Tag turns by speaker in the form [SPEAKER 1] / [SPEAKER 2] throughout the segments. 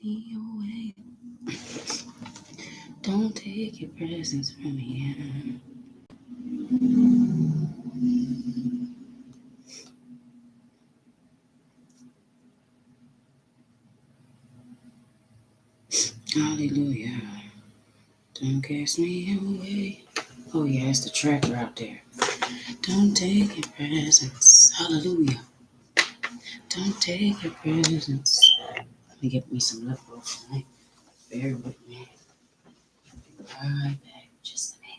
[SPEAKER 1] me away. Don't take your presence from me. Hallelujah. Don't cast me away. Oh, yeah, it's the tracker out there. Don't take your presence. Hallelujah. Don't take your presence. Let me get me some leftovers tonight. Bear with me. Right back. Just a minute.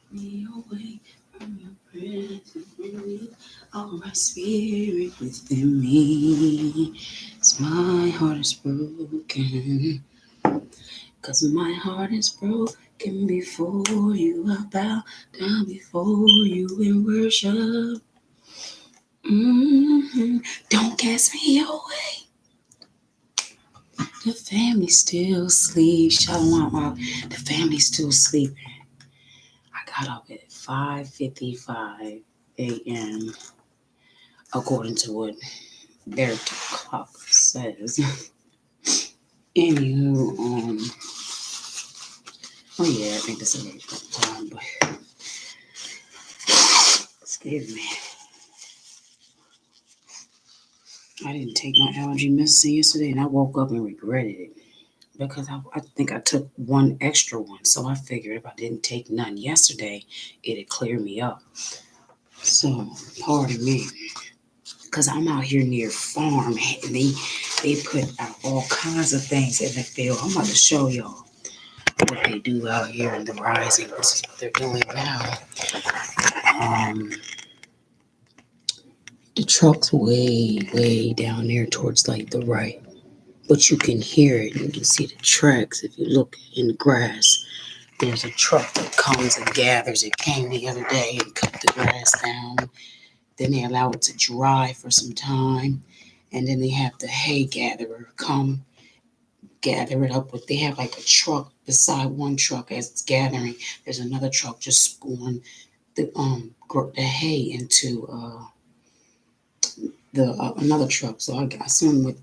[SPEAKER 1] Me away from your presence. Bring me all my spirit within me. As my heart is broken. Cause my heart is broken before you. I bow down before you in worship. Don't cast me away. The family still sleeps. Shalom. The family's still sleeping. I got up at 5:55 a.m. according to what their clock says. Anywho, oh yeah, I think this is a very good time, but excuse me. I didn't take my allergy medicine yesterday and I woke up and regretted it because I think I took one extra one. So I figured if I didn't take none yesterday, it'd clear me up. So, pardon me. Because I'm out here near farm and they put out all kinds of things in the field. I'm about to show y'all what they do out here in the rising. This is what they're doing now. Um, the truck's way down there towards like the right. But you can hear it. You can see the tracks if you look in the grass. There's a truck that comes and gathers. It came the other day and cut the grass down. Then they allow it to dry for some time. And then they have the hay gatherer come gather it up. But they have like a truck beside one truck as it's gathering. There's another truck just spooling the hay into the another truck. So I assume with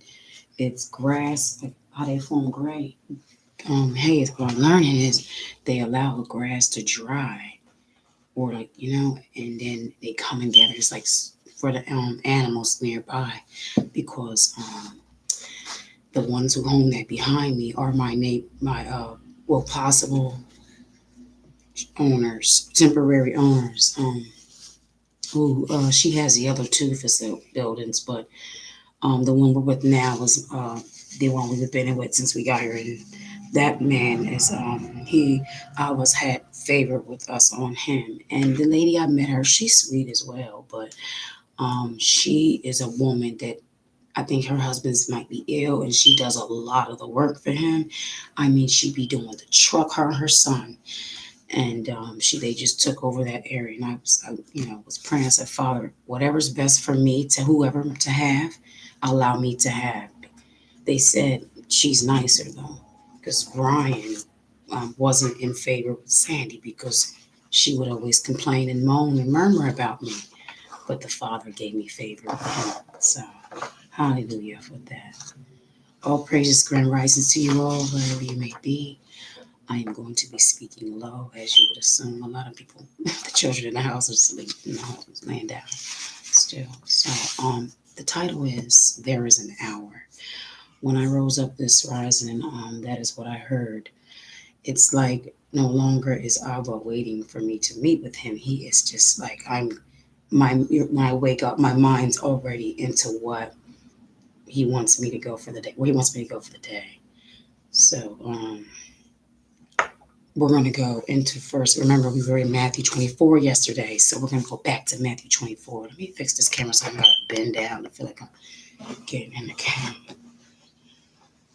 [SPEAKER 1] it's grass, like how they form gray hay is what I'm learning is they allow the grass to dry or like and then they come and gather. It's like for the animals nearby because the ones who own that behind me are my possible owners, temporary owners. Who she has the other two facility buildings, but the one we're with now is the one we've been with since we got here, and that man is he I was had favor with us on him, and the lady I met her, she's sweet as well, but she is a woman that I think her husband's might be ill, and she does a lot of the work for him. I mean, she be doing the truck, her and her son, and they just took over that area. And I was praying. I said, Father, whatever's best for me to whoever to have, allow me to have. They said she's nicer though, because Brian wasn't in favor with Sandy because she would always complain and moan and murmur about me. But the Father gave me favor with him. So, hallelujah for that. All praises, grand risings to you all, wherever you may be. I am going to be speaking low, as you would assume. A lot of people, the children in the house are asleep, in the house, laying down still. So, the title is There is an Hour. When I rose up this rising, that is what I heard. It's like no longer is Abba waiting for me to meet with him. He is just like I'm. My when I wake up, my mind's already into what he wants me to go for the day. Well, he wants me to go for the day. So we're going to go into first. Remember, we were in Matthew 24 yesterday, so we're going to go back to Matthew 24. Let me fix this camera so I'm not bend down. I feel like I'm getting in the camera.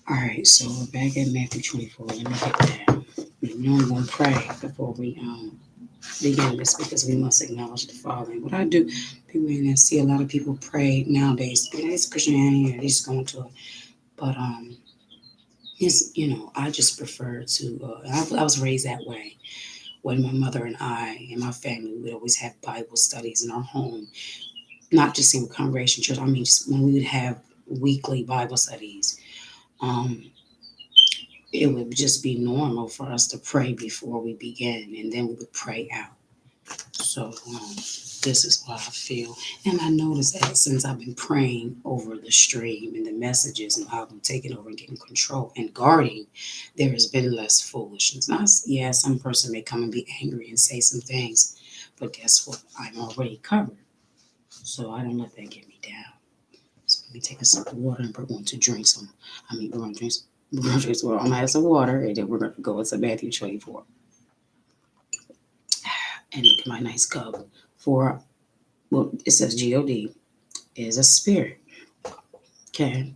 [SPEAKER 1] All right, so we're back at Matthew 24. Let me get down. You know, I'm going to pray before we begin this because we must acknowledge the Father. And what I do, people in there see a lot of people pray nowadays. It's Christianity, they're just going to it. But I just prefer to. I was raised that way. When my mother and I and my family, we would always have Bible studies in our home, not just in Congregation Church. I mean, just when we would have weekly Bible studies, um, it would just be normal for us to pray before we begin, and then we would pray out. So this is what I feel. And I noticed that since I've been praying over the stream and the messages and how I'm taking over and getting control and guarding, there has been less foolishness. Now, yeah, some person may come and be angry and say some things, but guess what? I'm already covered. So I don't let that get me down. So let me take a sip of water and we're going to drink some. We're going to drink some. We're going to drink some water. I'm going to have some water and then we're going to go into Matthew 24. And look at my nice cup. For, well, it says God is a spirit. Okay.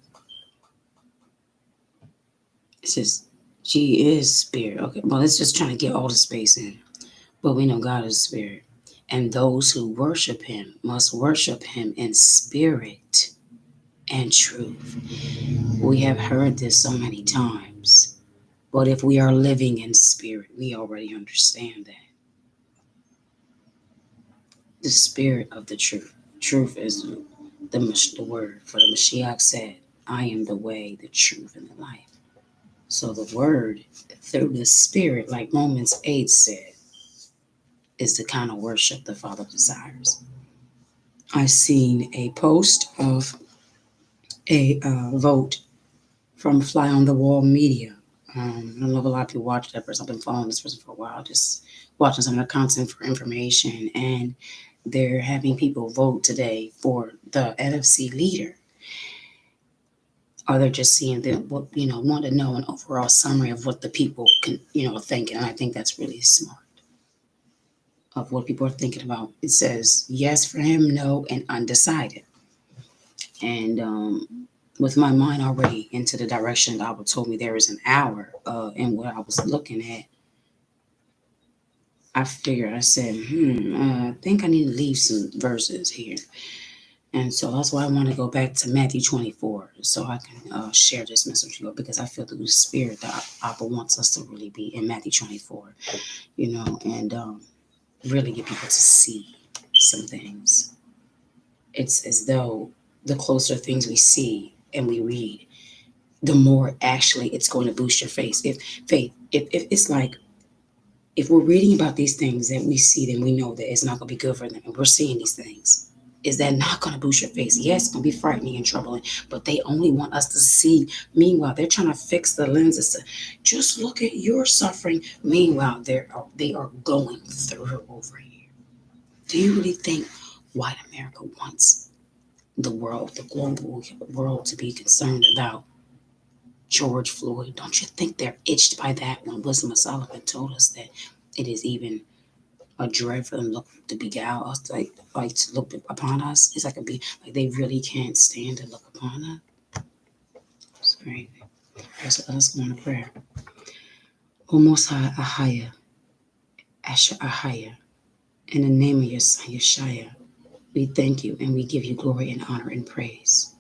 [SPEAKER 1] It says G is spirit. Okay. Well, it's just trying to get all the space in. But we know God is spirit. And those who worship him must worship him in spirit and truth. We have heard this so many times. But if we are living in spirit, we already understand that. The spirit of the truth. Truth is the word. For the Mashiach said, I am the way, the truth, and the life. So the word through the spirit, like Romans 8 said, is the kind of worship the Father desires. I seen a post of a vote from Fly on the Wall Media. I don't know if a lot of people watch that person. I've been following this person for a while, just watching some of the content for information. And they're having people vote today for the NFC leader. Or they're just seeing them, want to know an overall summary of what the people can, thinking. And I think that's really smart of what people are thinking about. It says yes for him, no, and undecided. And with my mind already into the direction that Abba told me there is an hour in what I was looking at, I said, I think I need to leave some verses here. And so that's why I want to go back to Matthew 24 so I can share this message with you because I feel through the spirit that Abba wants us to really be in Matthew 24, and really get people to see some things. It's as though the closer things we see and we read, the more actually it's going to boost your if it's like if we're reading about these things that we see, then we know that it's not going to be good for them. And we're seeing these things. Is that not going to boost your face? Yes, it's going to be frightening and troubling, but they only want us to see. Meanwhile, they're trying to fix the lenses to just look at your suffering. Meanwhile, they are going through over here. Do you really think white America wants the global world to be concerned about George Floyd? Don't you think they're itched by that when Wisdom of Solomon told us that it is even a dread for them to beguile us, like to look upon us? It's like like they really can't stand to look upon us. It's crazy. So let's go on to prayer. O Most High Ahaya, Asher Ahaya, in the name of your son Yeshaya, we thank you and we give you glory and honor and praise.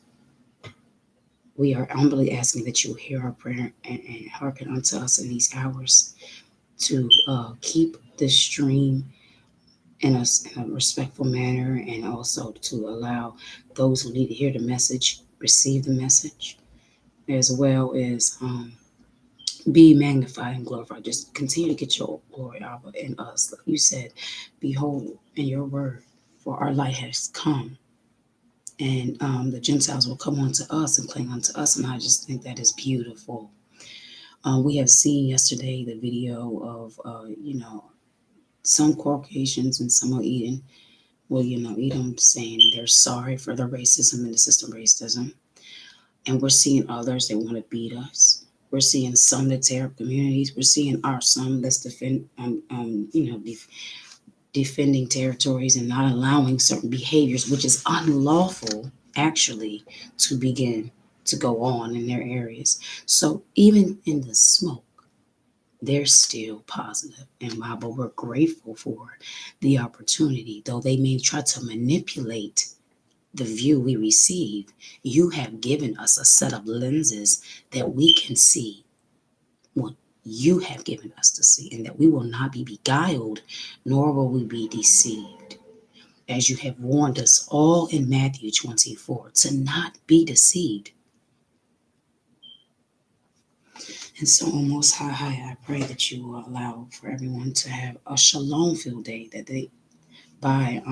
[SPEAKER 1] We are humbly asking that you hear our prayer and hearken unto us in these hours to keep this stream in a respectful manner, and also to allow those who need to hear the message receive the message, as well as be magnified and glorified. Just continue to get your glory out in us. Like you said, behold, in your word, for our light has come, and the Gentiles will come unto us and cling unto us. And I just think that is beautiful. We have seen yesterday the video of, some Caucasians and some are eating. Well, Edom saying they're sorry for the racism and the system racism. And we're seeing others that want to beat us. We're seeing some that tear up communities. We're seeing our some that's defending territories and not allowing certain behaviors, which is unlawful, actually, to begin to go on in their areas. So even in the smoke, they're still positive. And while but we're grateful for the opportunity, though they may try to manipulate the view we receive, you have given us a set of lenses that we can see what you have given us to see, and that we will not be beguiled, nor will we be deceived. As you have warned us all in Matthew 24, to not be deceived. And so, Most High, I pray that you will allow for everyone to have a shalom-filled day, that they, by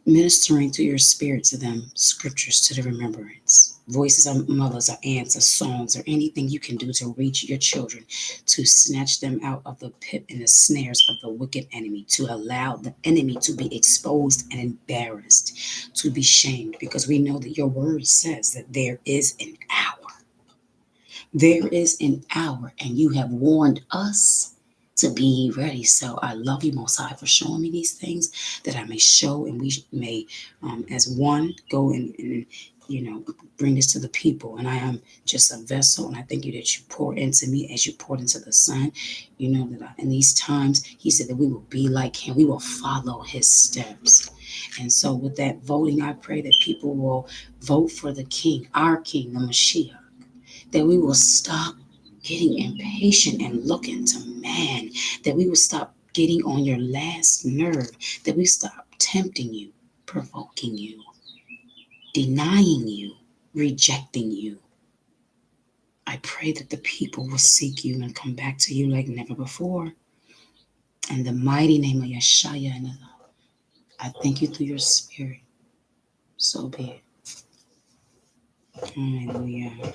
[SPEAKER 1] ministering to your spirit to them, scriptures to the remembrance, voices of mothers or aunts or songs or anything you can do to reach your children, to snatch them out of the pit and the snares of the wicked enemy, to allow the enemy to be exposed and embarrassed, to be shamed, because we know that your word says that there is an hour. There is an hour, and you have warned us to be ready. So I love you, Most High, for showing me these things that I may show, and we may, as one, go and bring this to the people. And I am just a vessel, and I thank you that you pour into me as you poured into the Son. You know that in these times, He said that we will be like Him. We will follow His steps. And so with that voting, I pray that people will vote for the King, our King, the Mashiach, that we will stop getting impatient and looking to man, that we will stop getting on your last nerve, that we stop tempting you, provoking you, denying you, rejecting you. I pray that the people will seek you and come back to you like never before. In the mighty name of Yeshua, I thank you through your spirit. So be it. Hallelujah.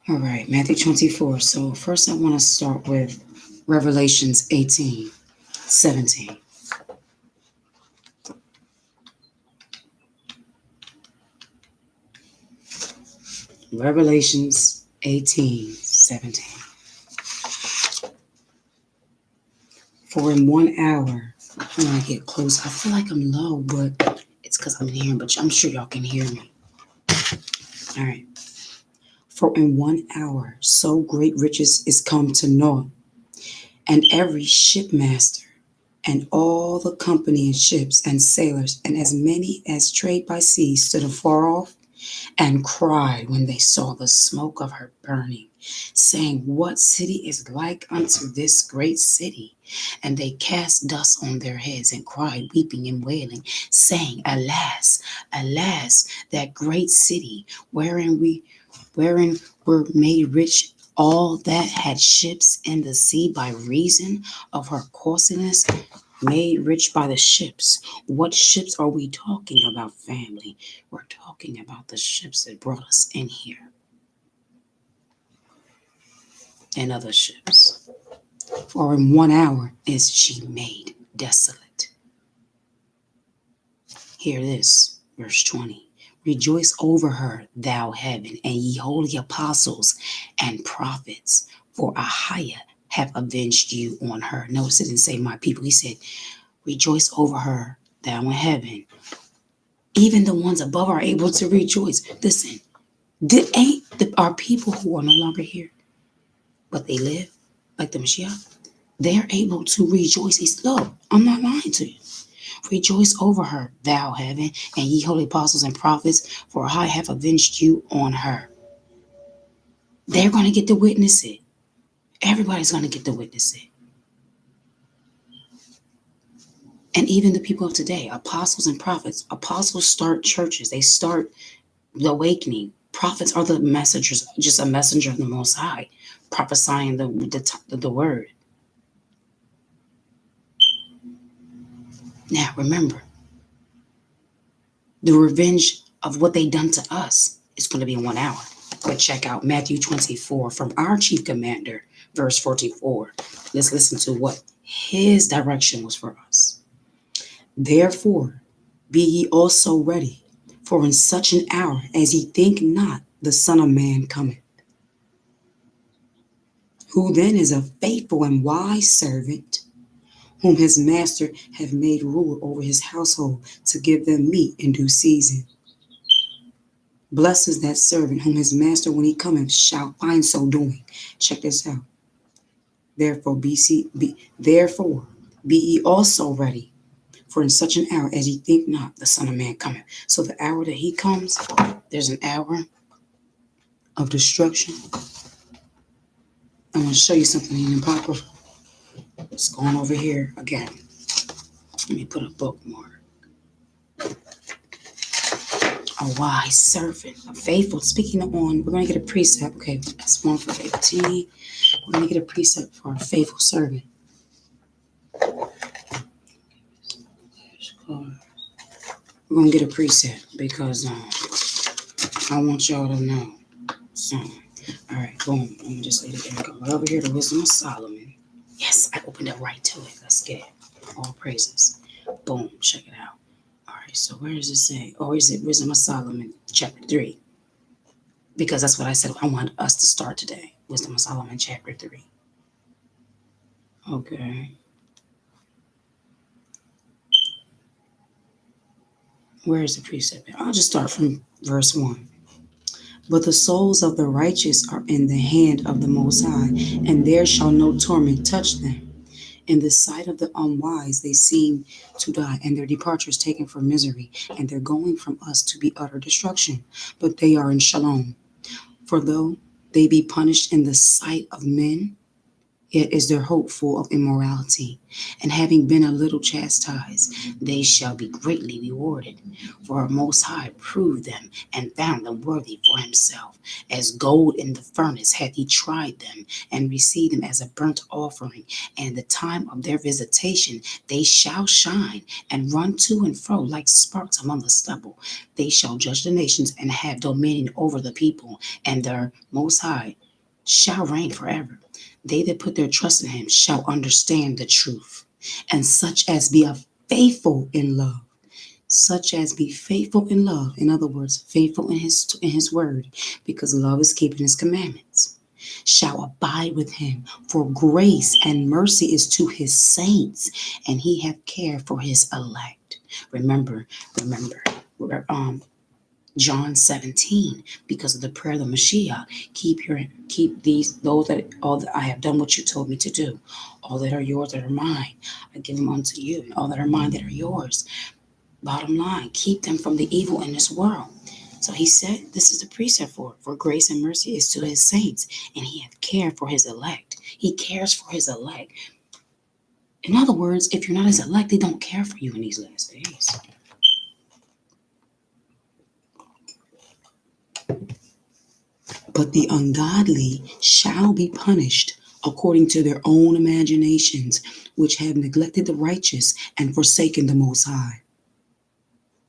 [SPEAKER 1] All right, Matthew 24. So first I want to start with Revelations 18:17. Revelations 18:17. For in 1 hour, when I get close, I feel like I'm low, but it's because I'm here, but I'm sure y'all can hear me. All right. For in 1 hour, so great riches is come to naught, and every shipmaster and all the company in ships and sailors, and as many as trade by sea, stood afar off and cried when they saw the smoke of her burning, saying, What city is like unto this great city? And they cast dust on their heads and cried, weeping and wailing, saying, Alas, alas, that great city, wherein were made rich all that had ships in the sea by reason of her coarseness, made rich by the ships. What ships are we talking about, family? We're talking about the ships that brought us in here and other ships. For in 1 hour is she made desolate. Hear this, verse 20. Rejoice over her, thou heaven, and ye holy apostles and prophets, for Ahiah have avenged you on her. Notice it didn't say my people. He said, rejoice over her, thou in heaven. Even the ones above are able to rejoice. Listen, our people who are no longer here, but they live like the Mashiach, they're able to rejoice. He's, look, I'm not lying to you. Rejoice over her, thou heaven, and ye holy apostles and prophets, for I have avenged you on her. They're going to get to witness it. Everybody's going to get to witness it. And even the people of today, apostles and prophets. Apostles start churches. They start the awakening. Prophets are the messengers, just a messenger of the Most High, prophesying the word. Now, remember, the revenge of what they done to us is going to be in 1 hour. But check out Matthew 24 from our chief commander, verse 44. Let's listen to what his direction was for us. Therefore, Be ye also ready, for in such an hour as ye think not, the Son of Man cometh. Who then is a faithful and wise servant, whom his master hath made ruler over his household, to give them meat in due season. Blessed is that servant whom his master, when he cometh, shall find so doing. Check this out. Therefore be ye also ready, for in such an hour as ye think not, the Son of Man cometh. So the hour that he comes, there's an hour of destruction. I want to show you something in the Apocrypha. It's going over here again. Let me put a bookmark. A wise servant, a faithful. Speaking on, we're going to get a precept. Okay, that's 1 for 15. We're going to get a precept for a faithful servant. We're going to get a precept because I want y'all to know something. All right, boom. I'm going to just leave it there. Go right over here to Wisdom of Solomon. Yes, I opened up right to it. Let's get it. All praises. Boom, check it out. All right, so where does it say? Or is it Wisdom of Solomon, chapter 3? Because that's what I said I want us to start today. Wisdom of Solomon, chapter 3. Okay. Where is the precept? I'll just start from verse 1. But the souls of the righteous are in the hand of the Most High, and there shall no torment touch them. In the sight of the unwise they seem to die, and their departure is taken for misery, and their going from us to be utter destruction. But they are in shalom. For though they be punished in the sight of men, yet is their hope full of immorality. And having been a little chastised, they shall be greatly rewarded. For our Most High proved them and found them worthy for himself. As gold in the furnace hath he tried them, and received them as a burnt offering. And the time of their visitation they shall shine, and run to and fro like sparks among the stubble. They shall judge the nations and have dominion over the people, and their Most High shall reign forever. They that put their trust in him shall understand the truth, and such as be faithful in love. Such as be faithful in love. In other words, faithful in his word, because love is keeping his commandments, shall abide with him. For grace and mercy is to his saints, and he hath care for his elect. Remember, John 17, because of the prayer of the Mashiach, keep those that all that I have done what you told me to do. All that are yours that are mine, I give them unto you, and all that are mine that are yours. Bottom line, keep them from the evil in this world. So he said, this is the precept for grace and mercy is to his saints, and he hath care for his elect. He cares for his elect. In other words, if you're not his elect, they don't care for you in these last days. But the ungodly shall be punished according to their own imaginations, which have neglected the righteous and forsaken the Most High.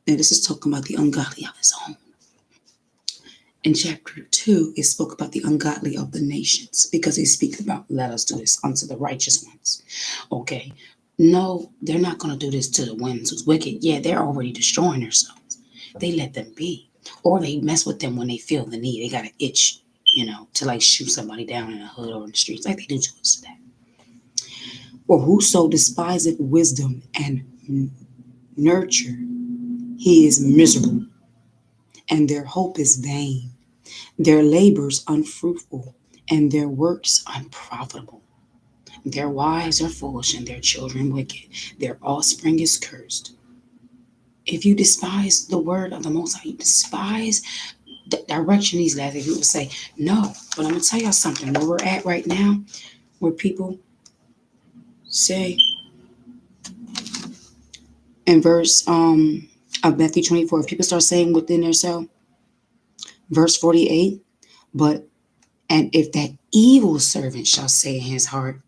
[SPEAKER 1] Now, this is talking about the ungodly of his own. In chapter 2, it spoke about the ungodly of the nations, because he speaks about, let us do this unto the righteous ones. Okay, no, they're not going to do this to the ones who's wicked. Yeah, they're already destroying themselves. They let them be. Or they mess with them when they feel the need. They got an itch, to like shoot somebody down in the hood or in the streets, like they do to us today. Or whoso despiseth wisdom and nurture, he is miserable, and their hope is vain. Their labors unfruitful, and their works unprofitable. Their wives are foolish, and their children wicked. Their offspring is cursed. If you despise the word of the Most High, you despise the direction these last days, people say no. But I'm gonna tell y'all something. Where we're at right now, where people say in verse of Matthew 24, if people start saying within themselves, verse 48, and if that evil servant shall say in his heart,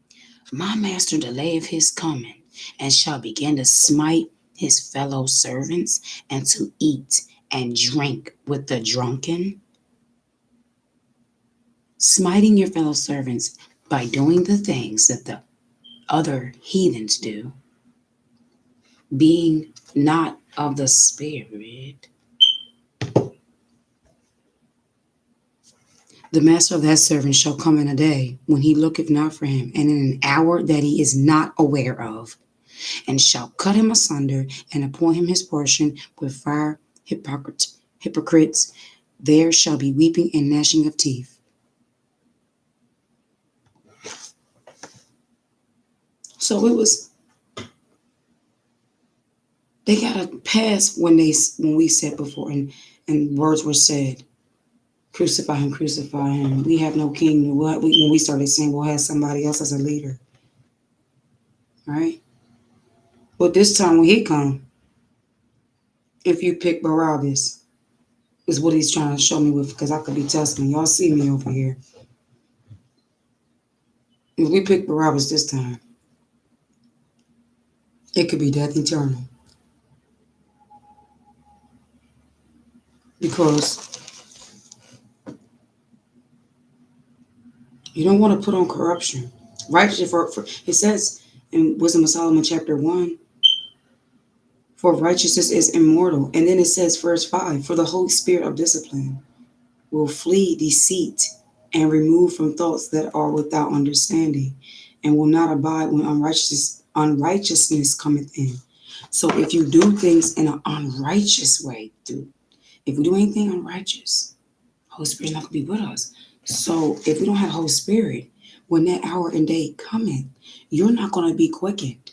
[SPEAKER 1] my master delayeth his coming, and shall begin to smite his fellow servants, and to eat and drink with the drunken. Smiting your fellow servants by doing the things that the other heathens do, being not of the Spirit, the master of that servant shall come in a day when he looketh not for him, and in an hour that he is not aware of, and shall cut him asunder, and appoint him his portion with fire hypocrites. There shall be weeping and gnashing of teeth. So it was, they got to pass when we said before, and words were said, crucify him, crucify him. We have no king. When we started saying we'll have somebody else as a leader, right? But this time when he come, if you pick Barabbas, is what he's trying to show me with, because I could be testing. Y'all see me over here. If we pick Barabbas this time, it could be death eternal. Because you don't want to put on corruption. Righteous, it says in Wisdom of Solomon chapter 1, for righteousness is immortal. And then it says, verse 5, for the Holy Spirit of discipline will flee deceit and remove from thoughts that are without understanding, and will not abide when unrighteousness cometh in. So if you do things in an unrighteous way, if we do anything unrighteous, Holy Spirit's not going to be with us. So if we don't have Holy Spirit, when that hour and day cometh, you're not going to be quickened.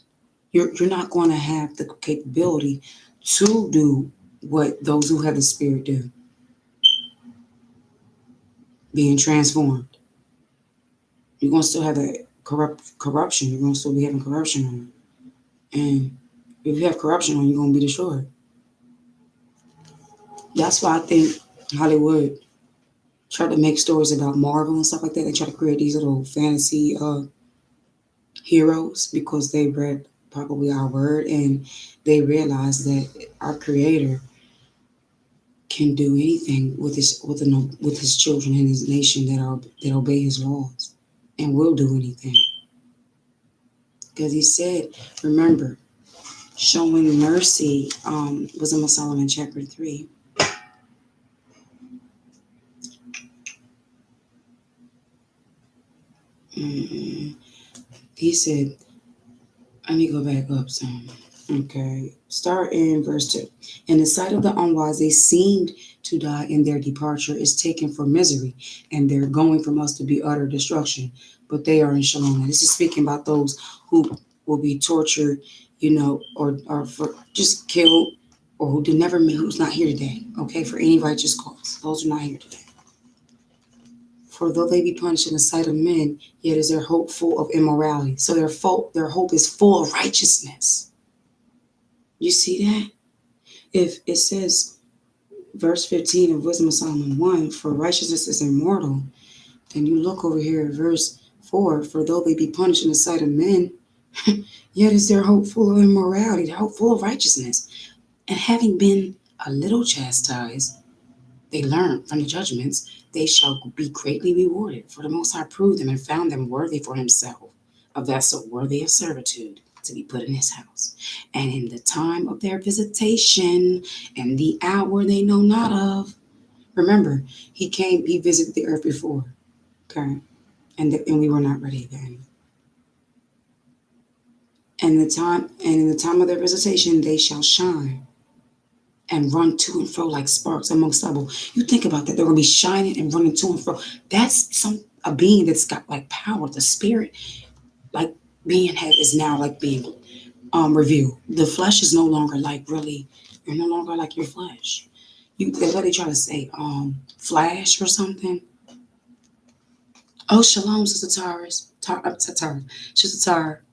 [SPEAKER 1] You're not going to have the capability to do what those who have the Spirit do. Being transformed. You're going to still have that corruption. You're going to still be having corruption on it. And if you have corruption on, you're going to be destroyed. That's why I think Hollywood tried to make stories about Marvel and stuff like that. They try to create these little fantasy heroes because they read probably our word, and they realize that our Creator can do anything with his children and his nation that obey his laws, and will do anything. Because he said, remember, showing mercy, was in Solomon chapter 3. He said, let me go back up some. Okay, start in verse 2. In the sight of the unwise, they seemed to die, and their departure is taken for misery, and their going from us to be utter destruction. But they are in shalom. Now, this is speaking about those who will be tortured, or for just killed, or who's not here today, okay, for any righteous cause. Those are not here today. For though they be punished in the sight of men, yet is their hope full of immorality. So their hope is full of righteousness. You see that? If it says, verse 15 of Wisdom of Solomon 1, for righteousness is immortal, then you look over here at verse 4, for though they be punished in the sight of men, yet is their hope full of immorality, their hope full of righteousness. And having been a little chastised, they learned from the judgments, they shall be greatly rewarded. For the Most High proved them and found them worthy for himself, a vessel worthy of servitude, to be put in his house. And in the time of their visitation, and the hour they know not of. Remember, he visited the earth before, okay? And we were not ready then. And in the time of their visitation, they shall shine and run to and fro like sparks among stubble. You think about that. They're going to be shining and running to and fro. That's a being that's got like power. The Spirit, like being is now like being revealed. The flesh is no longer like really, you're no longer like your flesh. That's what they try to say, flash or something. Oh, shalom, Sister Sister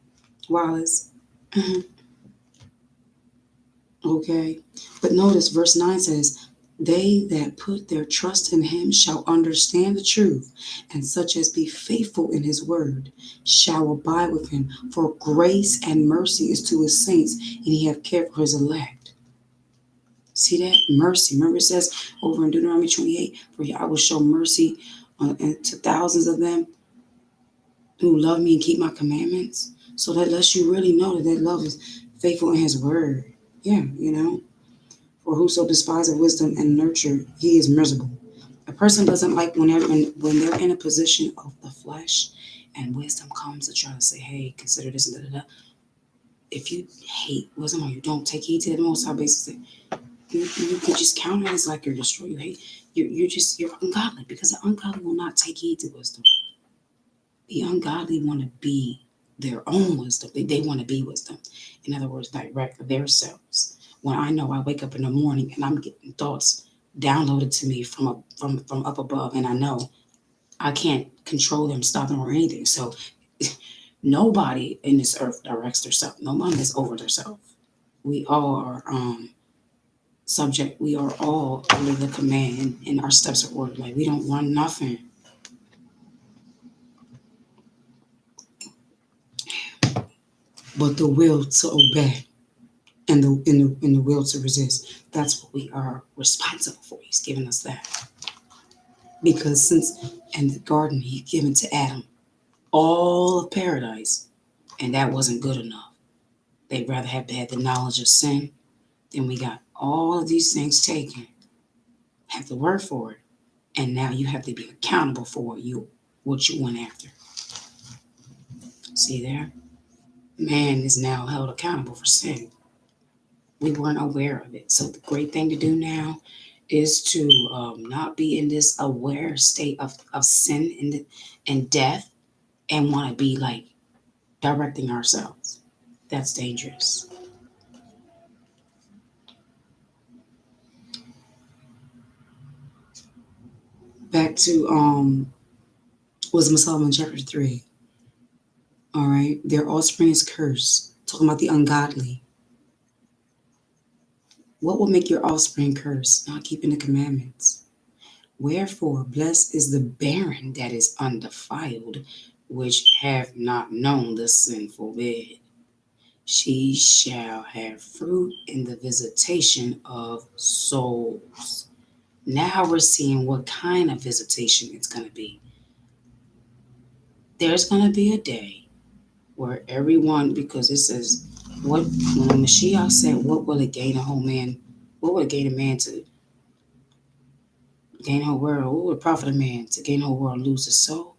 [SPEAKER 1] Wallace. Okay. But notice verse 9 says, they that put their trust in him shall understand the truth, and such as be faithful in his word shall abide with him. For grace and mercy is to his saints, and he have cared for his elect. See that? Mercy. Remember it says over in Deuteronomy 28, for I will show mercy to thousands of them who love me and keep my commandments. So that lets you really know that love is faithful in his word. Yeah, For whoso despises wisdom and nurture, he is miserable. A person doesn't like when they're in a position of the flesh and wisdom comes to try to say, hey, consider this and da da da. If you hate wisdom or you don't take heed to the most high basis, you could just count it as like you're destroyed. You hate you're ungodly because the ungodly will not take heed to wisdom. The ungodly want to be their own wisdom. They want to be wisdom. In other words, direct their selves. When I know I wake up in the morning and I'm getting thoughts downloaded to me from up above, and I know I can't control them, stop them, or anything. So nobody in this earth directs themselves. No one is over themselves. We all are subject. We are all under the command, and our steps are ordered. Like we don't want nothing. But the will to obey and the will to resist. That's what we are responsible for. He's given us that. Because since in the garden he given to Adam all of paradise, and that wasn't good enough. They'd rather have had the knowledge of sin than we got all of these things taken. Have to work for it. And now you have to be accountable for what you went after. See there? Man is now held accountable for sin. We weren't aware of it. So the great thing to do now is to not be in this aware state of sin and death and want to be like directing ourselves. That's dangerous. Back to Wisdom of Solomon chapter 3. All right. Their offspring is cursed. Talking about the ungodly. What will make your offspring curse? Not keeping the commandments. Wherefore, blessed is the barren that is undefiled, which have not known the sinful bed. She shall have fruit in the visitation of souls. Now we're seeing what kind of visitation it's going to be. There's going to be a day where everyone, because it says, what when Mashiach said, what will it gain a whole man? What will it gain a man to gain a whole world? What will it profit a man to gain a whole world, lose his soul?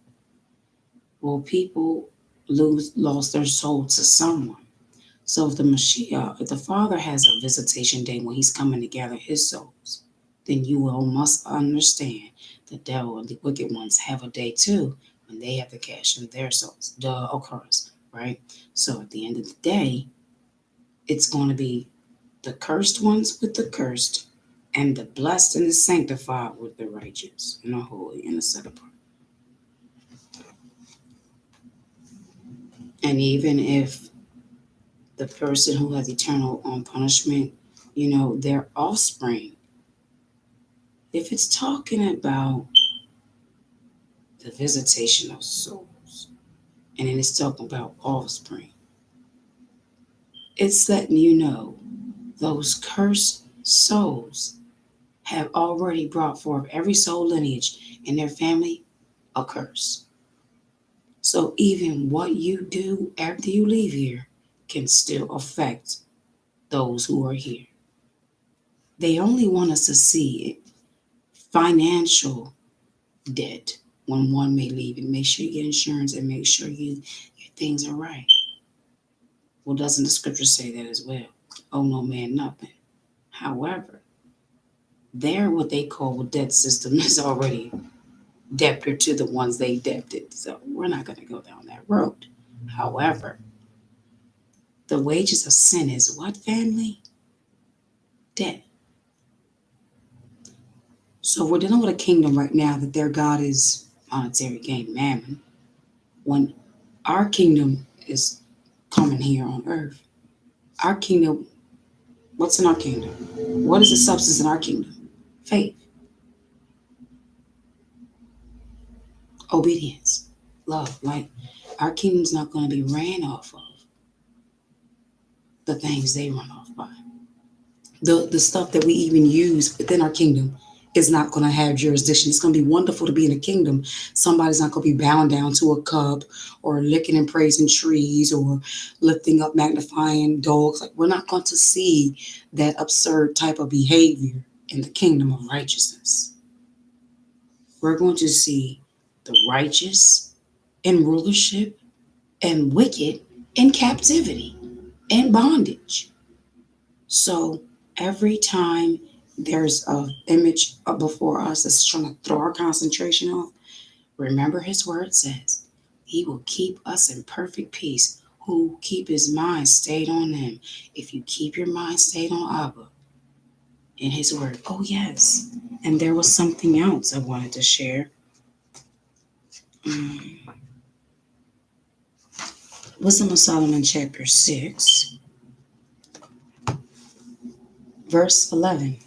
[SPEAKER 1] Well, people lost their soul to someone. So if the Mashiach, if the Father has a visitation day when he's coming to gather his souls, then you all must understand the devil and the wicked ones have a day too when they have to cash in their souls. The occurrence, right? So at the end of the day, it's going to be the cursed ones with the cursed, and the blessed and the sanctified with the righteous and the holy and the set apart. And even if the person who has eternal punishment, their offspring, if it's talking about the visitation of souls, and then it's talking about offspring, it's letting you know those cursed souls have already brought forth every soul lineage in their family a curse. So even what you do after you leave here can still affect those who are here. They only want us to see financial debt when one may leave, and make sure you get insurance and make sure your things are right. Well, doesn't the scripture say that as well? Oh, no man, nothing. However, their what they call debt system is already debtor to the ones they debted. So we're not going to go down that road. However, the wages of sin is what, family? Debt. So we're dealing with a kingdom right now that their God is monetary gain, mammon. When our kingdom is coming here on earth, our kingdom, what's in our kingdom? What is the substance in our kingdom? Faith, obedience, love. Like our kingdom's not going to be ran off of the things they run off by. The stuff that we even use within our kingdom is not going to have jurisdiction. It's going to be wonderful to be in the kingdom. Somebody's not going to be bound down to a cup or licking and praising trees or lifting up, magnifying dogs. Like, we're not going to see that absurd type of behavior in the kingdom of righteousness. We're going to see the righteous in rulership and wicked in captivity and bondage. So every time there's an image before us that's trying to throw our concentration off, remember his word says, he will keep us in perfect peace who keep his mind stayed on him. If you keep your mind stayed on Abba in his word. Oh, yes. And there was something else I wanted to share. Wisdom of Solomon chapter 6, verse 11.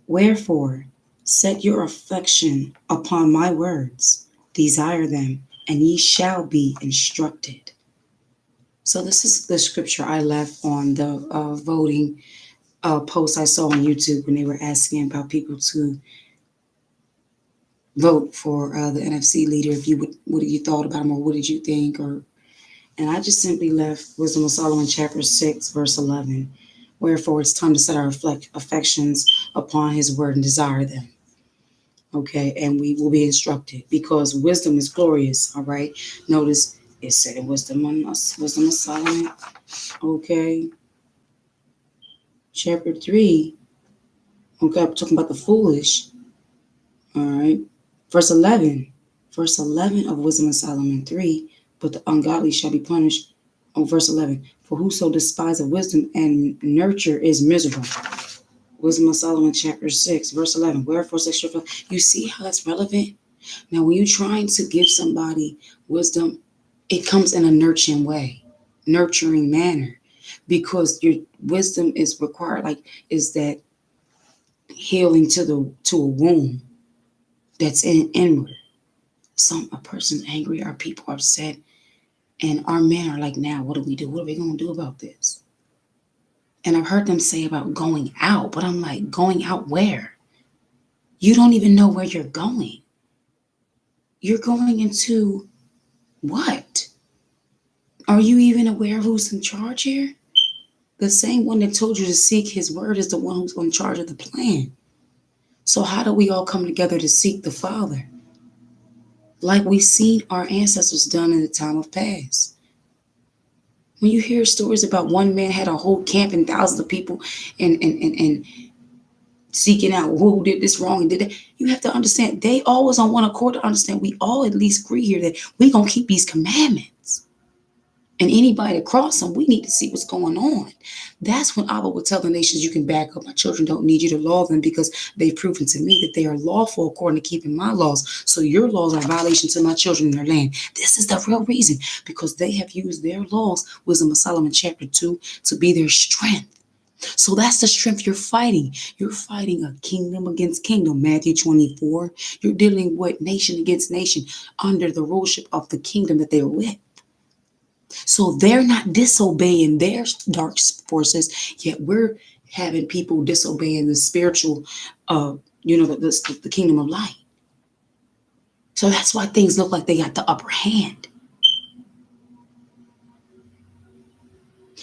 [SPEAKER 1] Wherefore, set your affection upon my words, desire them, and ye shall be instructed. So this is the scripture I left on the voting post I saw on YouTube when they were asking about people to vote for the NFC leader. If you would, what you thought about him, or what did you think? And I just simply left Wisdom of Solomon chapter 6, verse 11. Wherefore, it's time to set our affections upon his word and desire them. Okay, and we will be instructed because wisdom is glorious. All right, notice it said in Wisdom of Solomon. Okay, chapter 3. Okay, I'm talking about the foolish. All right, verse 11. Verse 11 of Wisdom of Solomon 3. But the ungodly shall be punished. On verse 11. For whoso despises wisdom and nurture is miserable. Wisdom of Solomon chapter 6, verse 11. Wherefore sexual, you see how that's relevant? Now, when you're trying to give somebody wisdom, it comes in a nurturing manner, because your wisdom is required, like, is that healing to a wound that's inward. A person's angry, our people are upset, and our men are like, now, what do we do? What are we going to do about this? And I've heard them say about going out, but I'm like, going out where? You don't even know where you're going. You're going into what? Are you even aware of who's in charge here? The same one that told you to seek his word is the one who's in charge of the plan. So how do we all come together to seek the Father? Like we seen our ancestors done in the time of past. When you hear stories about one man had a whole camp and thousands of people and seeking out who did this wrong and did that, you have to understand they always on one accord to understand we all at least agree here that we gonna keep these commandments. And anybody that cross them, we need to see what's going on. That's when Abba will tell the nations, you can back up. My children don't need you to law them because they've proven to me that they are lawful according to keeping my laws. So your laws are a violation to my children in their land. This is the real reason, because they have used their laws, Wisdom of Solomon chapter 2, to be their strength. So that's the strength you're fighting. You're fighting a kingdom against kingdom, Matthew 24. You're dealing with nation against nation under the rulership of the kingdom that they're with. So they're not disobeying their dark forces, yet we're having people disobeying the spiritual, the kingdom of light. So that's why things look like they got the upper hand.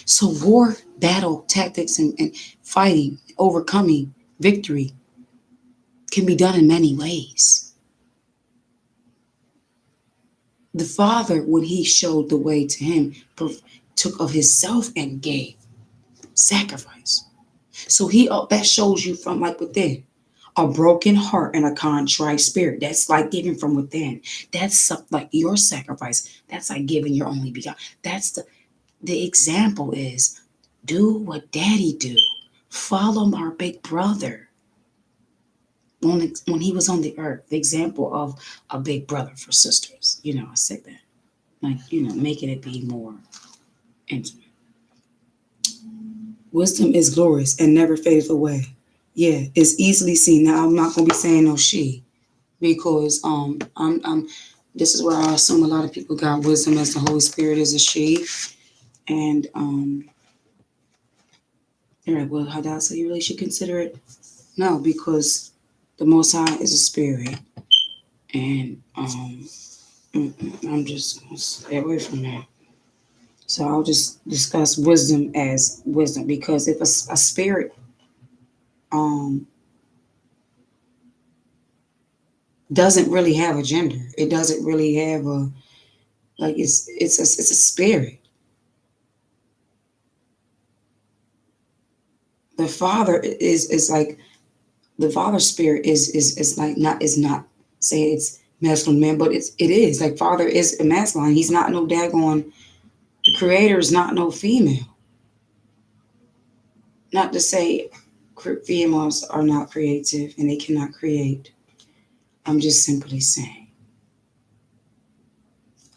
[SPEAKER 1] So war, battle, tactics, and fighting, overcoming, victory can be done in many ways. The Father, when he showed the way to him, took of himself and gave sacrifice. So that shows you from like within. A broken heart and a contrite spirit. That's like giving from within. That's like your sacrifice. That's like giving your only begotten. That's the example is do what daddy do. Follow our big brother. When he was on the earth, the example of a big brother for sisters. I said that. Like, making it be more intimate. Wisdom is glorious and never fadeth away. Yeah, it's easily seen. Now, I'm not going to be saying no she, because I'm this is where I assume a lot of people got wisdom as the Holy Spirit is a she. And all right, well, Hadassah, you really should consider it No, because the Most High is a spirit, and I'm just gonna stay away from that. So I'll just discuss wisdom as wisdom, because if a spirit um doesn't really have a gender, it doesn't really have a, like, it's a spirit. The Father is like, the Father spirit is like, not, is not saying it's masculine man, but it is like, Father is a masculine. He's not no daggone, the Creator is not no female. Not to say females are not creative and they cannot create. I'm just simply saying.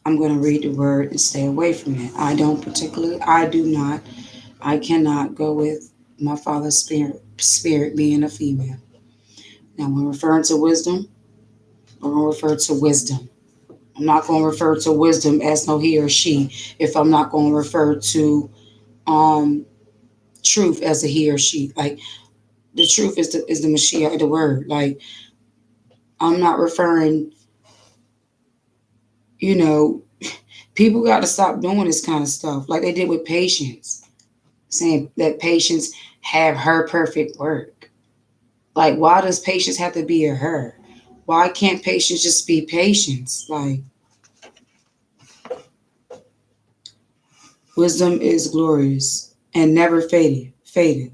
[SPEAKER 1] I'm going to read the word and stay away from it. I do not, I cannot go with my father's spirit being a female. Now, when referring to wisdom, I'm going to refer to wisdom. I'm not going to refer to wisdom as no he or she if I'm not going to refer to um, truth as a he or she. Like, the truth is the Mashiach, the word. Like, I'm not referring, you know, people got to stop doing this kind of stuff like they did with patience, saying that patience have her perfect work. Like, why does patience have to be a her? Why can't patience just be patience? Like, wisdom is glorious and never faded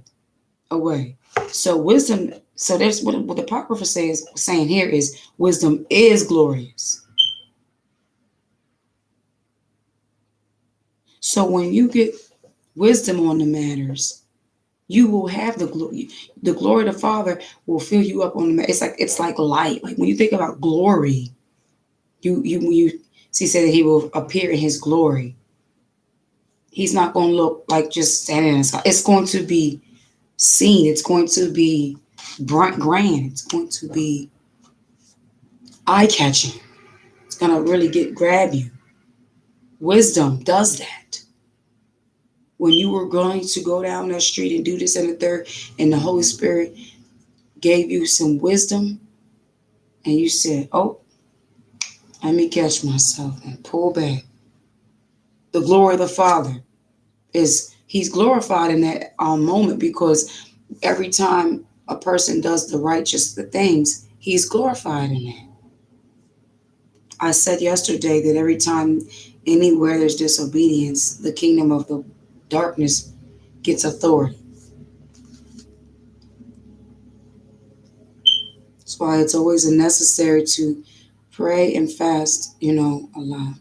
[SPEAKER 1] away. So wisdom, so there's what the Apocrypha says, saying here is wisdom is glorious. So when you get wisdom on the matters, you will have the glory. The glory of the Father will fill you up on the. It's like light. Like when you think about glory, you see, say that He will appear in His glory. He's not going to look like just standing in the sky. It's going to be seen. It's going to be bright, grand. It's going to be eye catching. It's going to really grab you. Wisdom does that. When you were going to go down that street and do this and the third, and the Holy Spirit gave you some wisdom, and you said, "Oh, let me catch myself and pull back." The glory of the Father is He's glorified in that moment, because every time a person does the righteous things, He's glorified in that. I said yesterday that every time anywhere there's disobedience, the kingdom of the darkness gets authority. That's why it's always necessary to pray and fast, a lot.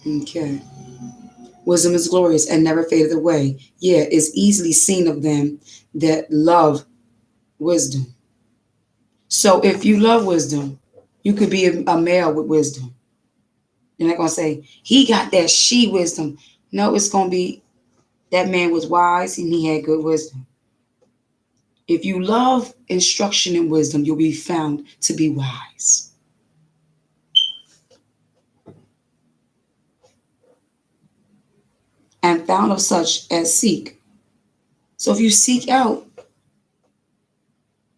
[SPEAKER 1] Okay. Wisdom is glorious and never fadeth away. Yeah, it's easily seen of them that love wisdom. So if you love wisdom, you could be a male with wisdom. You're not going to say, he got that she wisdom. No, it's going to be, that man was wise and he had good wisdom. If you love instruction and wisdom, you'll be found to be wise. And found of such as seek. So if you seek out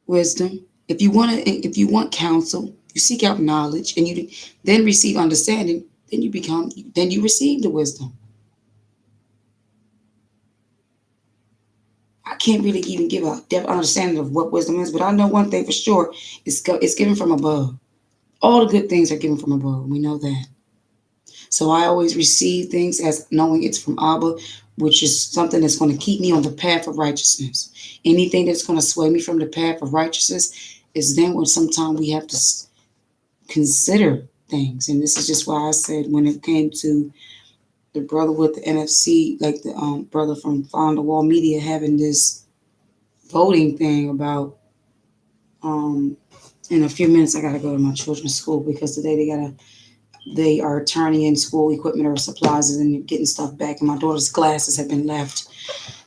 [SPEAKER 1] wisdom, if you want counsel, you seek out knowledge, and you then receive understanding, then you receive the wisdom. I can't really even give a depth understanding of what wisdom is, but I know one thing for sure: it's given from above. All the good things are given from above. We know that. So I always receive things as knowing it's from Abba, which is something that's going to keep me on the path of righteousness. Anything that's going to sway me from the path of righteousness is then when sometimes we have to consider things. And this is just why I said, when it came to the brother with the NFC, like the brother from Fly the Wall Media having this voting thing about, in a few minutes I got to go to my children's school, because today they are turning in school equipment or supplies and getting stuff back, and my daughter's glasses have been left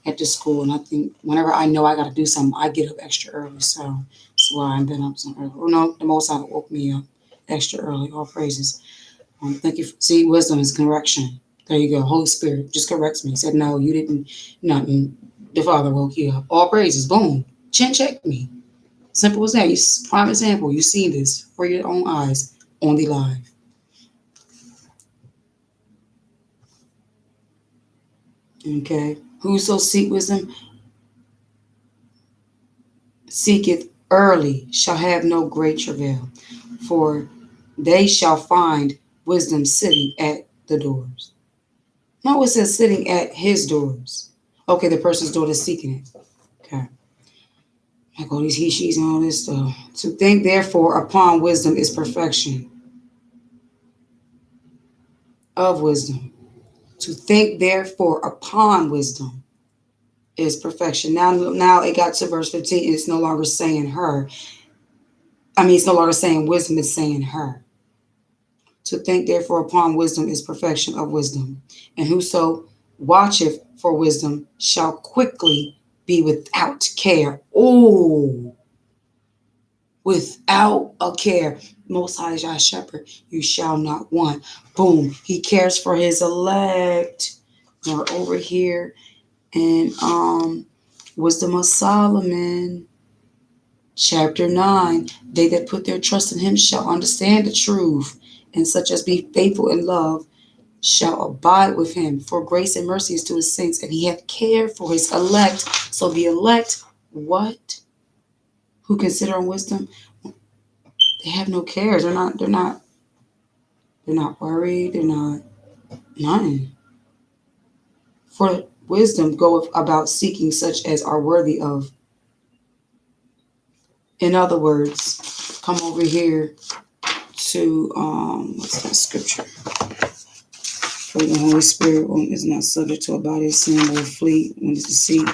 [SPEAKER 1] at the school. And I think whenever I know I got to do something, I get up extra early. So that's why I've been up so early. Oh no, the Most High woke me up extra early. All praises. Thank you. See, wisdom is correction. There you go. Holy Spirit just corrects me. He said, no, you didn't. Nothing. The Father woke you up. All praises. Boom. Chin check me. Simple as that. You prime example. You see this for your own eyes on the live. Okay. Whoso seek wisdom seeketh early shall have no great travail, for they shall find wisdom sitting at the doors. No, it says sitting at his doors. Okay, the person's door is seeking it. Okay. Like all these he, she's, and all this stuff. To think, therefore, upon wisdom is perfection of wisdom. To think, therefore, upon wisdom is perfection. Now it got to verse 15, and it's no longer saying her. It's no longer saying wisdom, it's saying her. To think, therefore, upon wisdom is perfection of wisdom. And whoso watcheth for wisdom shall quickly be without care. Oh, without a care. Most High is thy shepherd, you shall not want. Boom. He cares for his elect. We're over here in Wisdom of Solomon, chapter 9. They that put their trust in him shall understand the truth, and such as be faithful in love shall abide with him. For grace and mercy is to his saints, and he hath care for his elect. So the elect, what? Who consider wisdom? They have no cares. They're not worried. They're not nothing. For wisdom goeth about seeking such as are worthy of. In other words, come over here to what's that scripture? For the Holy Spirit is not subject to a body of sin, will flee when it's deceived.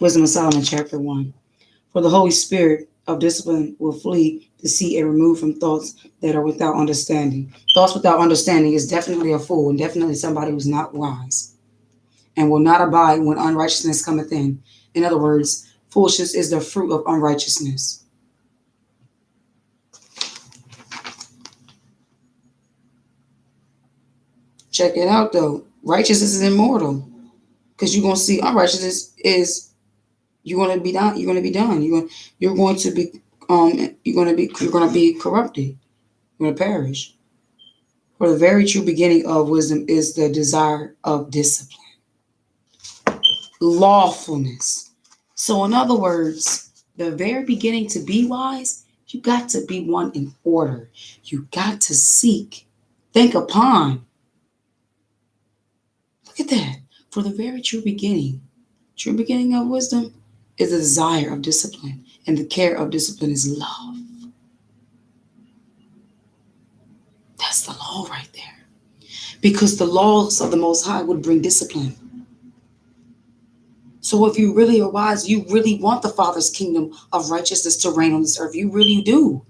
[SPEAKER 1] Wisdom of Solomon, chapter 1. For the Holy Spirit of discipline will flee deceit and remove from thoughts that are without understanding. Thoughts without understanding is definitely a fool, and definitely somebody who's not wise, and will not abide when unrighteousness cometh in. In other words, foolishness is the fruit of unrighteousness. Check it out though. Righteousness is immortal. Because you're gonna see unrighteousness is you're gonna be done. You're gonna be done. You're going to be you're gonna be corrupted. You're gonna perish. For the very true beginning of wisdom is the desire of discipline, lawfulness. So, in other words, the very beginning to be wise, you got to be one in order. You got to seek, think upon. Look at that. For the very true beginning of wisdom is the desire of discipline, and the care of discipline is love. That's the law right there. Because the laws of the Most High would bring discipline. So if you really are wise, you really want the Father's kingdom of righteousness to reign on this earth. You really do.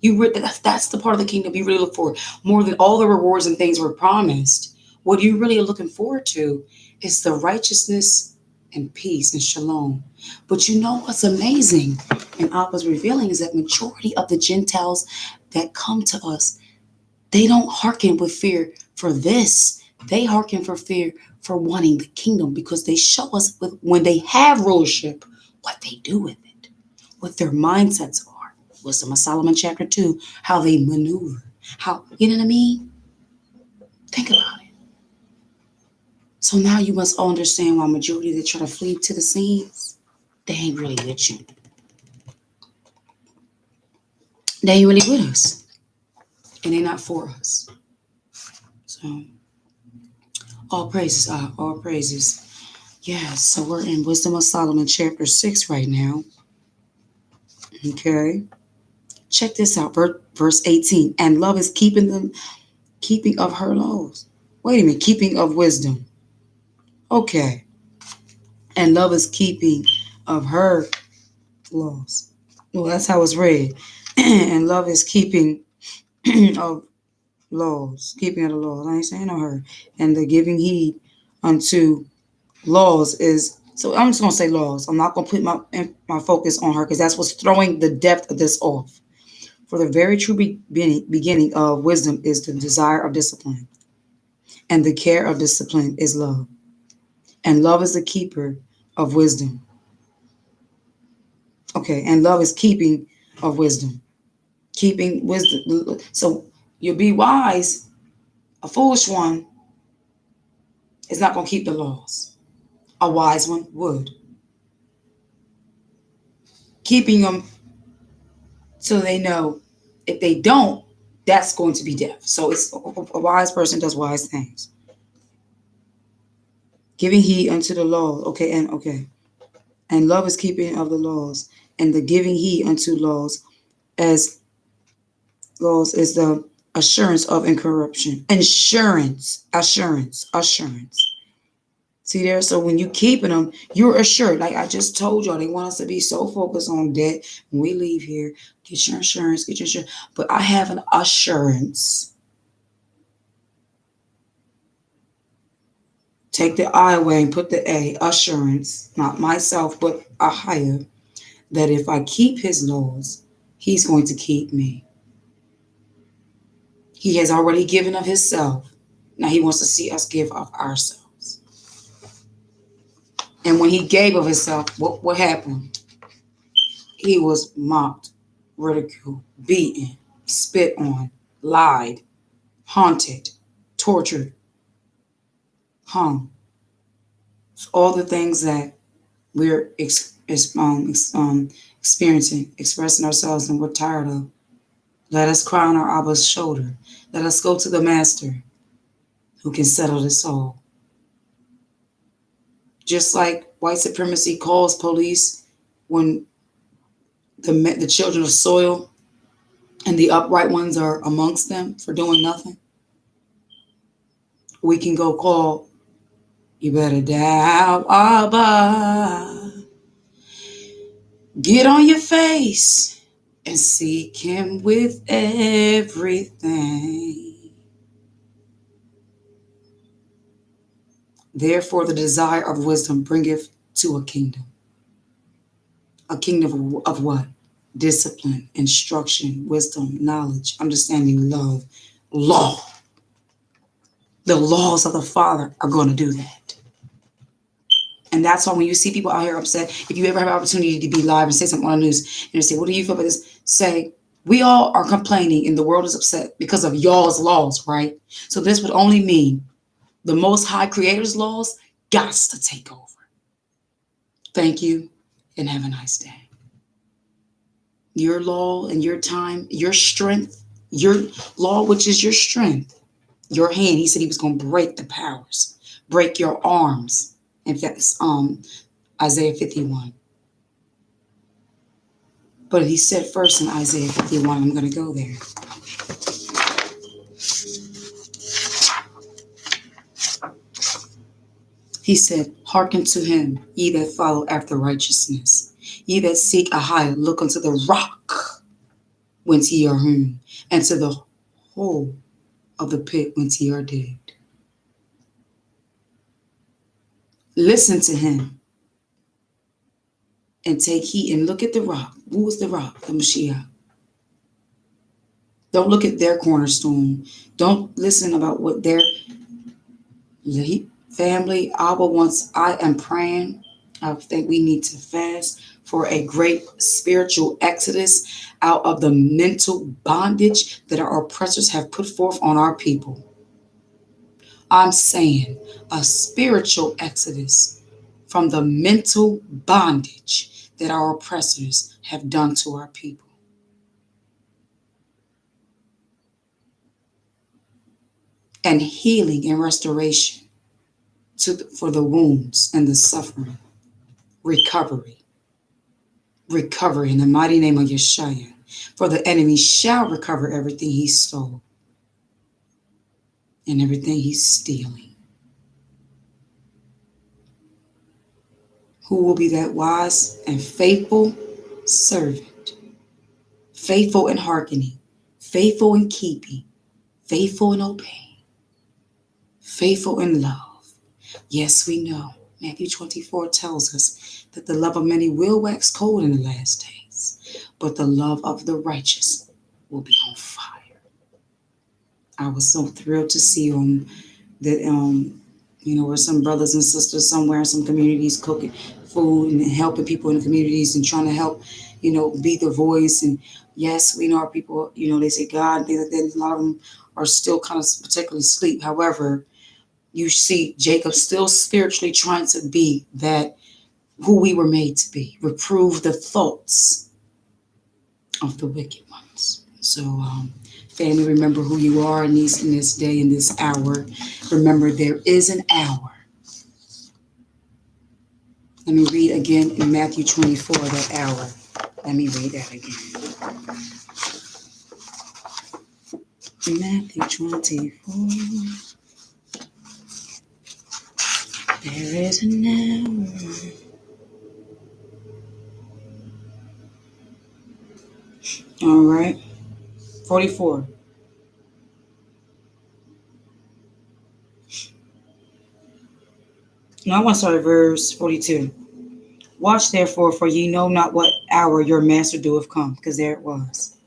[SPEAKER 1] That's the part of the kingdom you really look for. More than all the rewards and things were promised. What you really are looking forward to is the righteousness and peace and shalom. But you know what's amazing and Abba's revealing is that majority of the Gentiles that come to us, they don't hearken with fear for this. They hearken for fear for wanting the kingdom, because they show us when they have rulership what they do with it, what their mindsets are. Wisdom of Solomon chapter 2, how they maneuver, how, you know what I mean? Think about it. So now you must all understand why majority that try to flee to the scenes, they ain't really with you. They ain't really with us. And they're not for us. So all praises, all praises. Yes, so we're in Wisdom of Solomon chapter 6 right now. Okay. Check this out, verse 18. And love is keeping of her laws. Wait a minute, keeping of wisdom. Okay. And love is keeping of her laws. Well, that's how it's read. And love is keeping of laws. Keeping of the laws. I ain't saying no her. And the giving heed unto laws is, so I'm just going to say laws. I'm not going to put my focus on her, because that's what's throwing the depth of this off. For the very true beginning of wisdom is the desire of discipline, and the care of discipline is love. And love is the keeper of wisdom. Okay, and love is keeping of wisdom. Keeping wisdom. So you'll be wise. A foolish one is not going to keep the laws. A wise one would. Keeping them so they know if they don't, that's going to be death. So it's a wise person does wise things. Giving heed unto the law. Okay. And love is keeping of the laws, and the giving heed unto as laws is the assurance of incorruption. Assurance. See there? So when you keeping them, you're assured. Like I just told y'all, they want us to be so focused on debt. When we leave here, get your insurance. But I have an assurance. Take the I away and put the A, assurance, not myself, but a higher, that if I keep his laws, he's going to keep me. He has already given of himself. Now he wants to see us give of ourselves. And when he gave of himself, what happened? He was mocked, ridiculed, beaten, spit on, lied, haunted, tortured, hung. So all the things that we're experiencing, expressing ourselves, and we're tired of. Let us cry on our Abba's shoulder. Let us go to the Master who can settle this all. Just like white supremacy calls police when the children of soil and the upright ones are amongst them for doing nothing, we can go call, you better bow Abba. Get on your face and seek him with everything. Therefore, the desire of wisdom bringeth to a kingdom. A kingdom of what? Discipline, instruction, wisdom, knowledge, understanding, love, law. The laws of the Father are going to do that. And that's why when you see people out here upset, if you ever have an opportunity to be live and say something on the news, and you say, what do you feel about this? Say, we all are complaining and the world is upset because of y'all's laws, right? So this would only mean the Most High Creator's laws got to take over. Thank you and have a nice day. Your law and your time, your strength, your law, which is your strength, your hand. He said he was going to break the powers, break your arms. In fact, it's Isaiah 51. But he said first in Isaiah 51, I'm going to go there. He said, hearken to him, ye that follow after righteousness, ye that seek a higher, look unto the rock whence ye are hewn, and to the hole of the pit whence ye are digged. Listen to him and take heed and look at the rock. Who was the rock? The Mashiach. Don't look at their cornerstone. Don't listen about what their family. Abba wants. I am praying. I think we need to fast for a great spiritual exodus out of the mental bondage that our oppressors have put forth on our people. I'm saying a spiritual exodus from the mental bondage that our oppressors have done to our people. And healing and restoration for the wounds and the suffering. Recovery in the mighty name of Yeshua. For the enemy shall recover everything he stole and everything he's stealing. Who will be that wise and faithful servant? Faithful in hearkening, faithful in keeping, faithful in obeying, faithful in love. Yes, we know. Matthew 24 tells us that the love of many will wax cold in the last days, but the love of the righteous will be on fire. I was so thrilled to see on that where some brothers and sisters somewhere in some communities cooking food and helping people in the communities and trying to help, be the voice. And yes, we know our people, they say God, things like that. A lot of them are still kind of particularly asleep. However, you see Jacob still spiritually trying to be that who we were made to be, reprove the thoughts of the wicked ones. So, family, remember who you are in this day, in this hour. Remember, there is an hour. Let me read again in Matthew 24, that hour. Let me read that again. Matthew 24. There is an hour. All right. 44. No, I want to start at verse 42. Watch therefore, for ye know not what hour your master doeth come. Because there it was.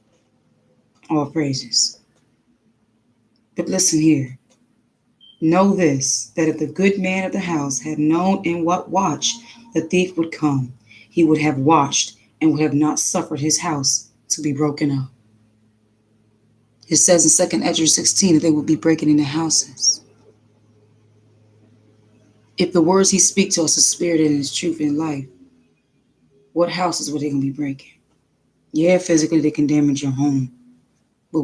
[SPEAKER 1] All praises. But listen here. Know this, that if the good man of the house had known in what watch the thief would come, he would have watched and would have not suffered his house to be broken up. It says in 2 Ezra 16 that they would be breaking into houses. If the words he speaks to us is spirit and is truth in life, what houses were they going to be breaking? Yeah, physically they can damage your home. But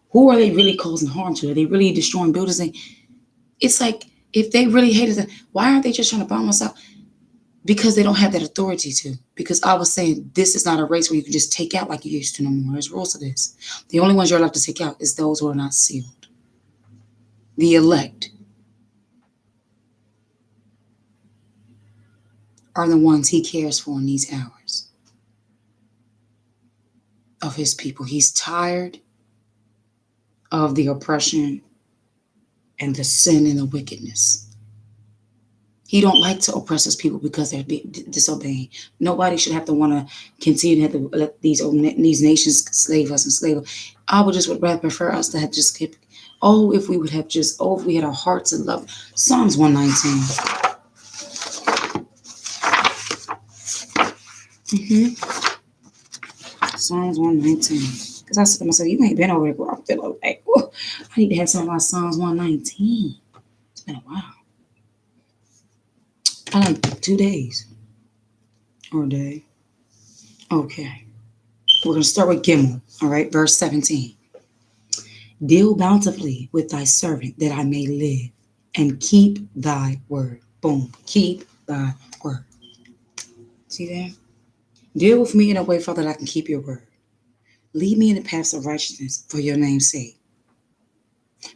[SPEAKER 1] who are they really causing harm to? Are they really destroying buildings? It's like, if they really hated them, why aren't they just trying to bomb us out? Because they don't have that authority to. Because I was saying, this is not a race where you can just take out like you used to no more. There's rules to this. The only ones you're allowed to take out is those who are not sealed. The elect are the ones he cares for in these hours of his people. He's tired of the oppression and the sin and the wickedness. He don't like to oppress his people because they're disobeying. Nobody should have to want to continue to have to let these nations slave us and slave us. I would rather prefer us to have just kept, if we had our hearts and love. Psalms 119. Psalms 119. Because I said to myself, you ain't been over there. I'm feeling like, I need to have some of my Psalms 119. It's been a while. I like 2 days or a day. Okay. We're going to start with Gimel. All right. Verse 17. Deal bountifully with thy servant that I may live and keep thy word. Boom. Keep thy word. See that? Deal with me in a way, Father, that I can keep your word. Lead me in the paths of righteousness for your name's sake.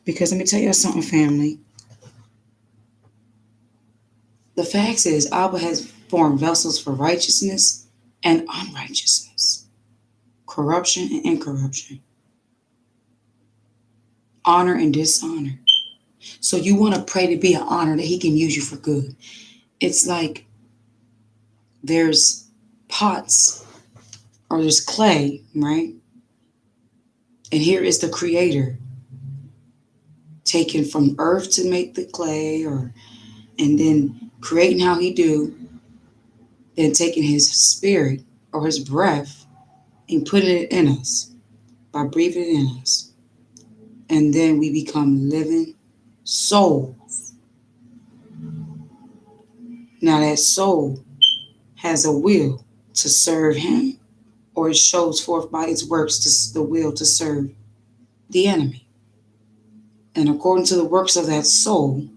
[SPEAKER 1] Because let me tell you something, family. The fact is, Abba has formed vessels for righteousness and unrighteousness, corruption and incorruption, honor and dishonor. So you want to pray to be an honor that he can use you for good. It's like there's pots or there's clay, right? And here is the creator taken from earth to make the clay, and then creating how he do, then taking his spirit or his breath and putting it in us by breathing it in us. And then we become living souls. Now that soul has a will to serve him, or it shows forth by its works the will to serve the enemy. And according to the works of that soul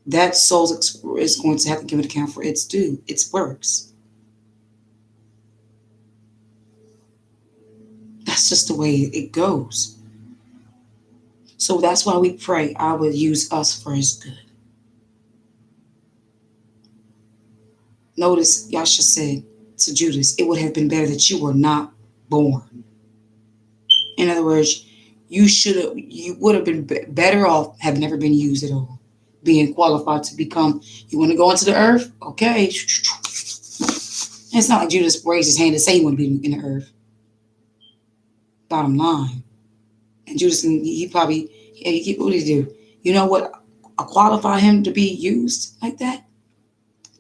[SPEAKER 1] is going to have to give an account for its due, its works. That's just the way it goes. So that's why we pray, I will use us for his good. Notice Yasha said to Judas, it would have been better that you were not born. In other words, you would have been better off have never been used at all. Being qualified to become, you want to go into the earth? Okay. It's not like Judas raised his hand to say he want to be in the earth. Bottom line. And Judas, what did he do? You know what? qualify him to be used like that?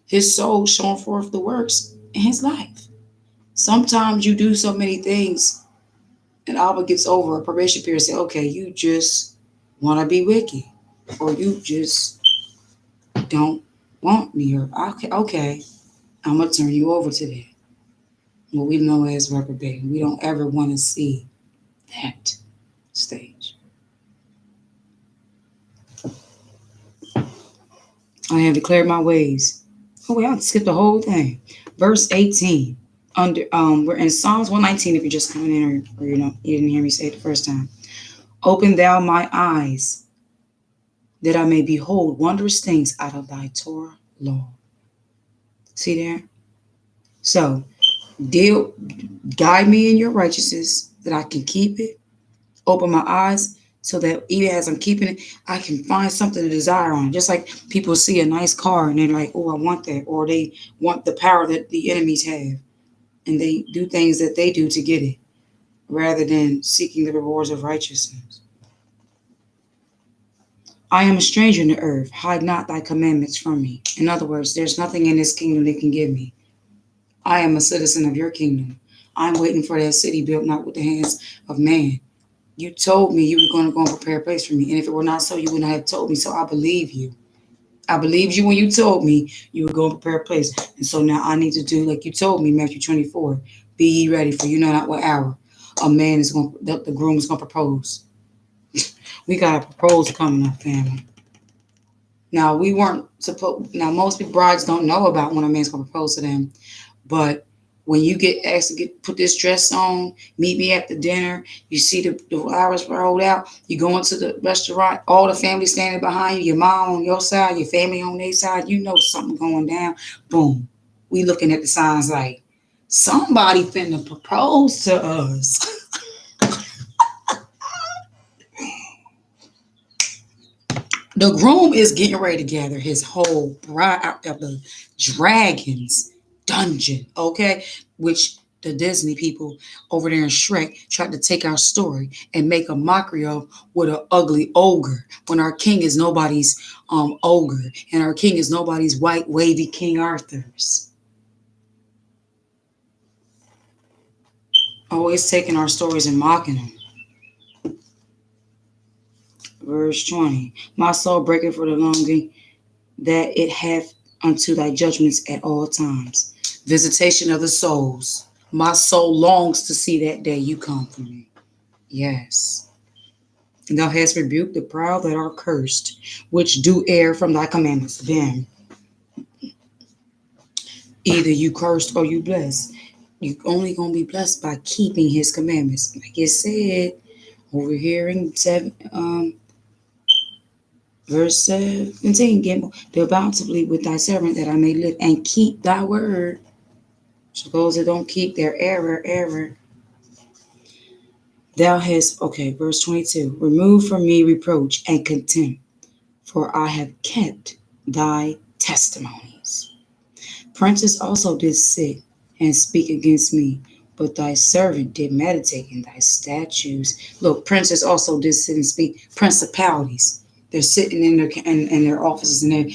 [SPEAKER 1] His soul showing forth the works in his life. Sometimes you do so many things, and Abba gets over a probation period and say, okay, you just want to be wicked, or you just don't want me, or okay, I'm going to turn you over to that. What we know as reprobate. We don't ever want to see that stage. I have declared my ways. Oh wait, I'll skip the whole thing. Verse 18. We're in Psalms 119 if you're just coming in, or you didn't hear me say it the first time. Open thou my eyes that I may behold wondrous things out of thy Torah law. See there? So guide me in your righteousness that I can keep it. Open my eyes so that even as I'm keeping it, I can find something to desire on. Just like people see a nice car and they're like, oh, I want that. Or they want the power that the enemies have. And they do things that they do to get it rather than seeking the rewards of righteousness. I am a stranger in the earth. Hide not thy commandments from me. In other words, there's nothing in this kingdom they can give me. I am a citizen of your kingdom. I'm waiting for that city built not with the hands of man. You told me you were going to go and prepare a place for me. And if it were not so, you would not have told me. So I believe you. I believed you when you told me you were going to prepare a place. And so now I need to do like you told me, Matthew 24. Be ye ready, for you know not what hour a man is going, the groom is going to propose. We got a proposal coming up, family. Now, we weren't supposed, now most brides don't know about when a man's going to propose to them. But when you get asked to put this dress on, meet me at the dinner, you see the flowers rolled out, you go into the restaurant, all the family standing behind you, your mom on your side, your family on their side, you know something going down. Boom. We looking at the signs like, somebody finna propose to us. The groom is getting ready to gather his whole bride out of the dragon's dungeon, okay? Which the Disney people over there in Shrek tried to take our story and make a mockery of with an ugly ogre when our king is nobody's ogre and our king is nobody's white wavy King Arthur's. Always taking our stories and mocking them. Verse 20. My soul breaketh for the longing that it hath unto thy judgments at all times. Visitation of the souls. My soul longs to see that day you come for me. Yes. And thou hast rebuked the proud that are cursed, which do err from thy commandments. Then, either you cursed or you blessed. You only going to be blessed by keeping his commandments. Like it said over here in verse 17, deal bountifully with thy servant that I may live and keep thy word. Suppose they don't keep their error. Thou hast, okay, verse 22, remove from me reproach and contempt, for I have kept thy testimonies. Princes also did sit and speak against me, but thy servant did meditate in thy statutes. Look, princes also did sit and speak. Principalities, they're sitting in their offices and their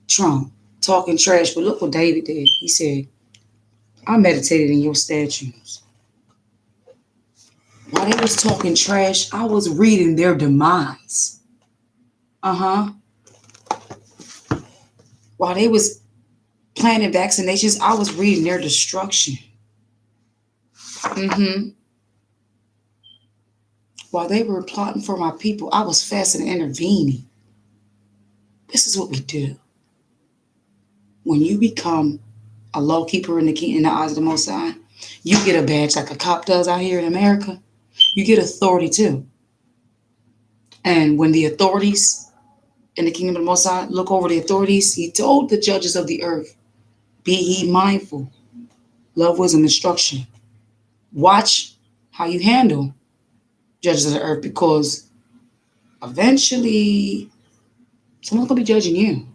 [SPEAKER 1] trunk, talking trash. But look what David did. He said, I meditated in your statutes. While they was talking trash, I was reading their demise. While they was planning vaccinations, I was reading their destruction. While they were plotting for my people, I was fasting and intervening. This is what we do. When you become a law keeper in the eyes of the Most High, you get a badge like a cop does out here in America. You get authority too. And when the authorities in the kingdom of the Most High look over the authorities, he told the judges of the earth, be ye mindful, love, wisdom, instruction. Watch how you handle judges of the earth, because eventually someone's going to be judging you.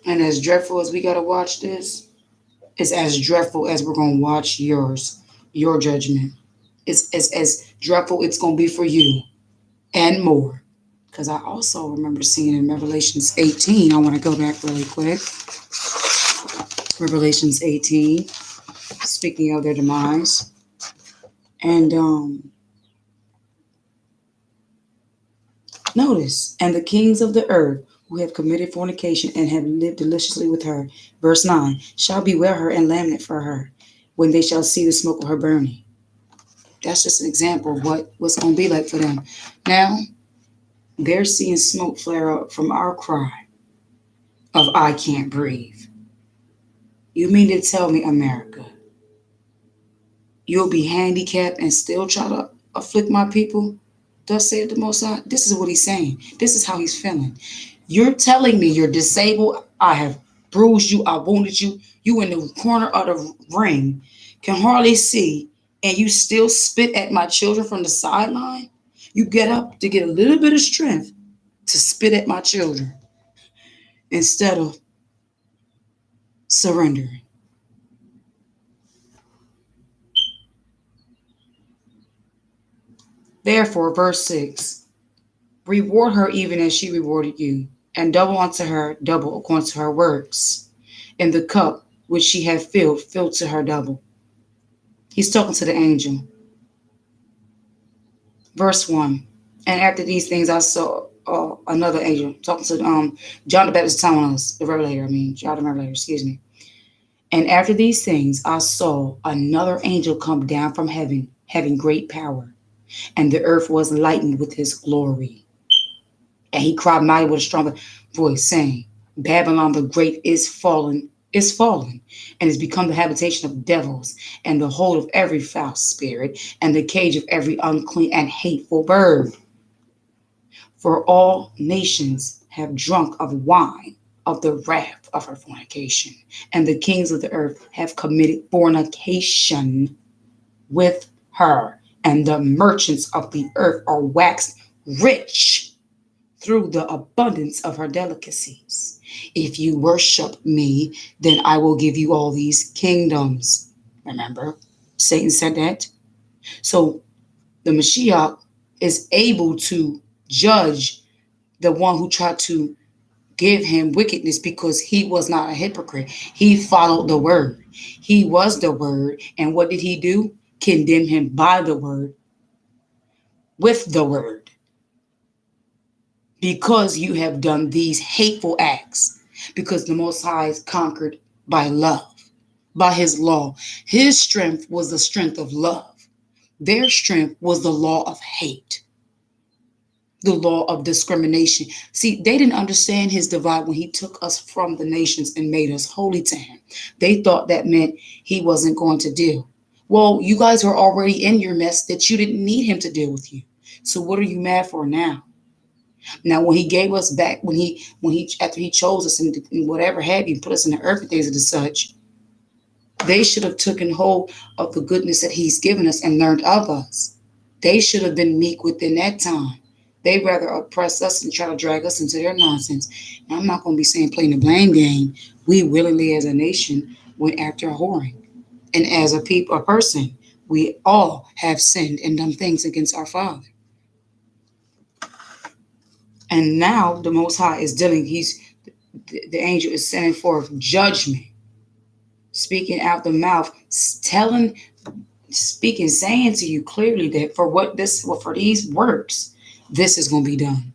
[SPEAKER 1] And as dreadful as we got to watch this, it's as dreadful as we're going to watch your judgment. It's as dreadful it's going to be for you and more. Because I also remember seeing in Revelations 18, I want to go back really quick. Revelations 18, speaking of their demise. And notice, and the kings of the earth who have committed fornication and have lived deliciously with her, verse 9, shall bewail her and lament for her when they shall see the smoke of her burning. That's just an example of what's going to be like for them. Now, they're seeing smoke flare up from our cry of I can't breathe. You mean to tell me, America, you'll be handicapped and still try to afflict my people? Thus saith the Most High. This is what he's saying. This is how he's feeling. You're telling me you're disabled. I have bruised you. I wounded you. You in the corner of the ring, can hardly see, and you still spit at my children from the sideline? You get up to get a little bit of strength to spit at my children instead of surrendering. Therefore, verse 6, reward her even as she rewarded you, and double unto her, double according to her works. And the cup which she had filled, filled to her double. He's talking to the angel. Verse 1, and after these things I saw another angel talking to John the Baptist telling us, John the Revelator, excuse me. And after these things I saw another angel come down from heaven, having great power, and the earth was lightened with his glory. And he cried mighty with a strong voice, saying, Babylon the Great is fallen, and is become the habitation of devils, and the hold of every foul spirit, and the cage of every unclean and hateful bird. For all nations have drunk of wine of the wrath of her fornication, and the kings of the earth have committed fornication with her, and the merchants of the earth are waxed rich through the abundance of her delicacies. If you worship me, then I will give you all these kingdoms. Remember, Satan said that. So the Mashiach is able to judge the one who tried to give him wickedness because he was not a hypocrite. He followed the word. He was the word. And what did he do? Condemn him by the word, with the word. Because you have done these hateful acts. Because the Most High is conquered by love, by his law. His strength was the strength of love. Their strength was the law of hate, the law of discrimination. See, they didn't understand his divide when he took us from the nations and made us holy to him. They thought that meant he wasn't going to deal. Well, you guys were already in your mess that you didn't need him to deal with you. So what are you mad for now? Now, when he gave us back, when he after he chose us and whatever have you, put us in the earth and things of the such, they should have taken hold of the goodness that he's given us and learned of us. They should have been meek within that time. They rather oppress us and try to drag us into their nonsense. Now, I'm not going to be saying playing the blame game. We willingly, as a nation, went after whoring, and as a people, a person, we all have sinned and done things against our Father. And now the Most High is dealing. The angel is sending forth judgment, speaking out the mouth, speaking, saying to you clearly that for these works, this is going to be done.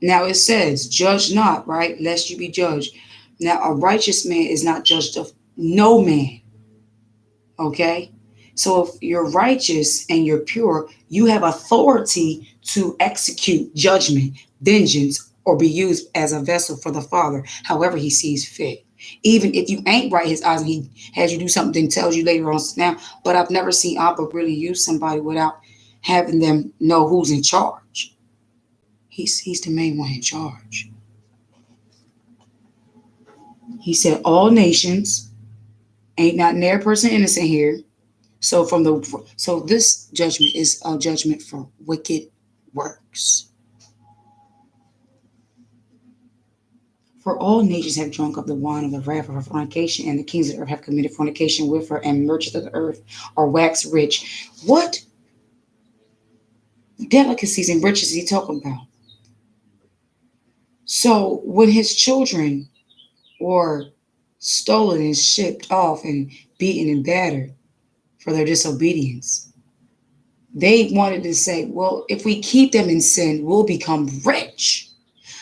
[SPEAKER 1] Now it says, judge not, right? Lest you be judged. Now a righteous man is not judged of no man. Okay? So if you're righteous and you're pure, you have authority to execute judgment, vengeance, or be used as a vessel for the Father, however he sees fit. Even if you ain't right his eyes and he has you do something, tells you later on now, but I've never seen Abba really use somebody without having them know who's in charge. He's the main one in charge. He said all nations, ain't not near person innocent here. So this judgment is a judgment for wicked works. For all nations have drunk of the wine of the wrath of her fornication, and the kings of the earth have committed fornication with her, and merchants of the earth are waxed rich. What delicacies and riches is he talking about? So when his children were stolen and shipped off and beaten and battered for their disobedience, they wanted to say, well, if we keep them in sin, we'll become rich.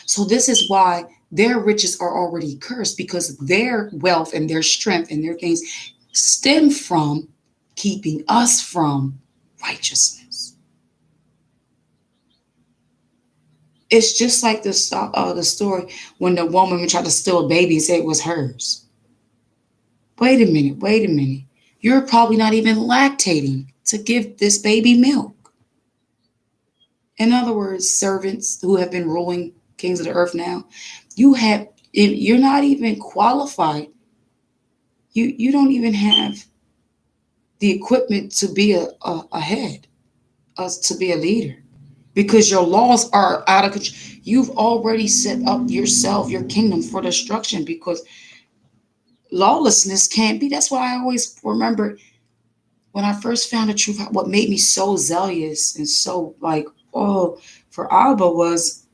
[SPEAKER 1] So this is why their riches are already cursed, because their wealth and their strength and their things stem from keeping us from righteousness. It's just like the story when the woman tried to steal a baby and say it was hers. Wait a minute, wait a minute. You're probably not even lactating to give this baby milk. In other words, servants who have been ruling kings of the earth now, you're not even qualified. You don't even have the equipment to be a head, to be a leader, because your laws are out of control. You've already set up yourself, your kingdom for destruction, because lawlessness can't be. That's why I always remember when I first found the truth, what made me so zealous and so like, oh, for Abba was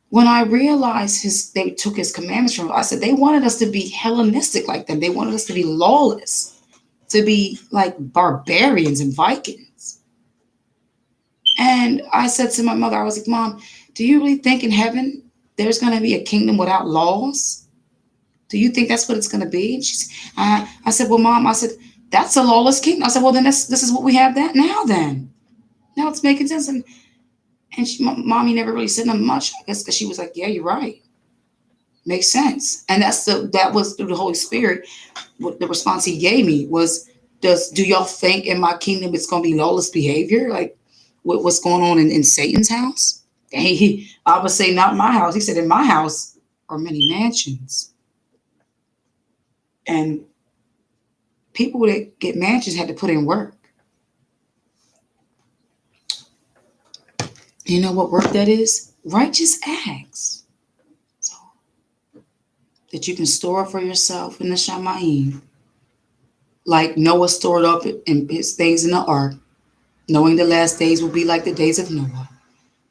[SPEAKER 1] when I realized they took his commandments from. I said they wanted us to be Hellenistic like them. They wanted us to be lawless, to be like barbarians and Vikings. And I said to my mother, I was like, Mom, do you really think in heaven there's going to be a kingdom without laws? Do you think that's what it's going to be? And I said, well, Mom, I said, that's a lawless kingdom. I said, well, then this is what we have that now then. Now it's making sense. And Mommy never really said nothing much, I guess, because she was like, yeah, you're right. Makes sense. And that was through the Holy Spirit. What the response he gave me was, do y'all think in my kingdom it's going to be lawless behavior? Like what's going on in Satan's house? And I would say, not in my house. He said, in my house are many mansions. And people that get mansions had to put in work. You know what work that is? Righteous acts. So that you can store up for yourself in the Shamayim. Like Noah stored up his things in the ark, knowing the last days will be like the days of Noah.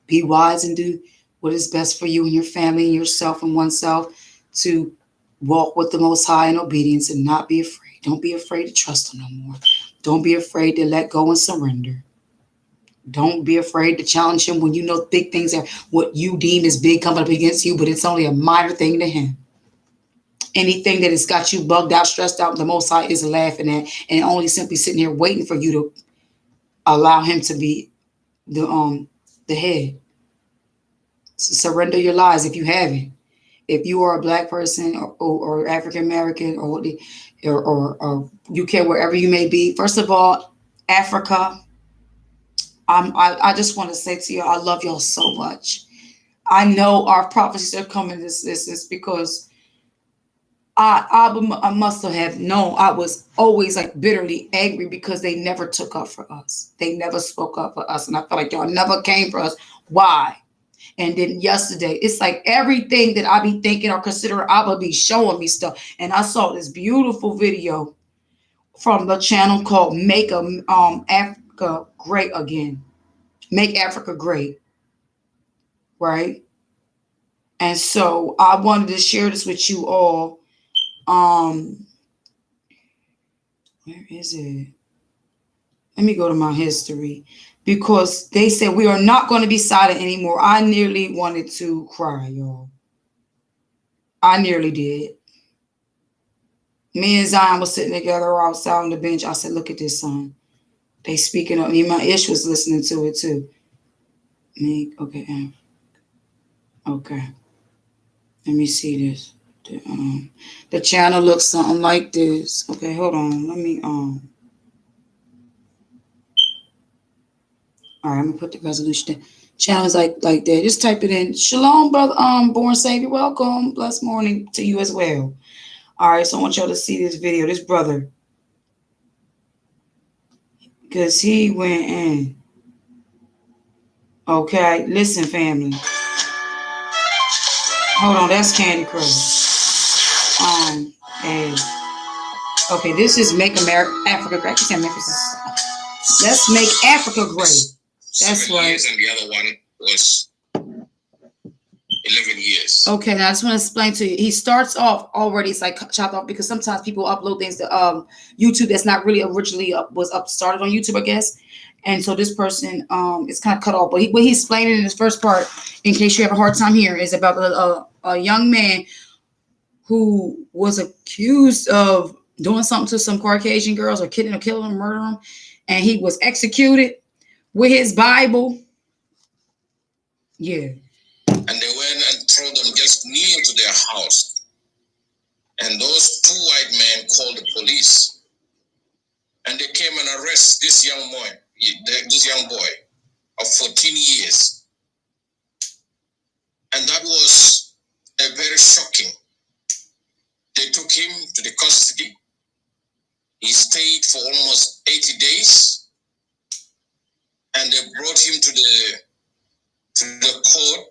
[SPEAKER 1] Be wise and do what is best for you and your family and yourself and oneself, to walk with the Most High in obedience and not be afraid. Don't be afraid to trust him no more. Don't be afraid to let go and surrender. Don't be afraid to challenge him when you know big things are what you deem as big coming up against you, but it's only a minor thing to him. Anything that has got you bugged out, stressed out, the Most High is laughing at and only simply sitting here waiting for you to allow him to be the head. So surrender your lives if you haven't. If you are a black person or African American or UK, wherever you may be, first of all, Africa, I just want to say to you, I love y'all so much. I know our prophecies are coming. This is because I must have known. I was always like bitterly angry because they never took up for us. They never spoke up for us, and I felt like y'all never came for us. Why? And then yesterday, it's like everything that I be thinking or considering, I will be showing me stuff. And I saw this beautiful video from the channel called Make Africa Great Again. Make Africa Great. Right? And so I wanted to share this with you all. Where is it? Let me go to my history, because they said we are not going to be silent anymore. I nearly wanted to cry, y'all. I nearly did. Me and Zion was sitting together outside on the bench. I said, look at this son. They speaking up. Me and my Ish was listening to it too. Okay. Okay. Let me see this. The channel looks something like this. Okay, hold on. Let me all right, I'm gonna put the resolution there. Channels like that. Just type it in. Shalom, brother. Born Savior. Welcome. Blessed morning to you as well. All right, so I want y'all to see this video. This brother, because he went in. Okay, listen, family. Hold on, that's Candy Crush. And okay, this is Make America Africa Great. I keep saying Memphis. Let's make Africa great. That's right. Years, and the other one was 11 years. Okay, now I just want to explain to you. He starts off already. It's like chopped off because sometimes people upload things to YouTube that's not really originally started on YouTube, I guess. And so this person is kind of cut off. But what he's explaining in his first part, in case you have a hard time here, is about a young man who was accused of doing something to some Caucasian girls or killing them, murdering them, and he was executed with his Bible. Yeah. And they went and threw them just near to their house. And those two white men called the police. And they came and arrested this young boy of 14 years. And that was a very shocking. They took him to the custody. He stayed for almost 80 days. And they brought him to the court.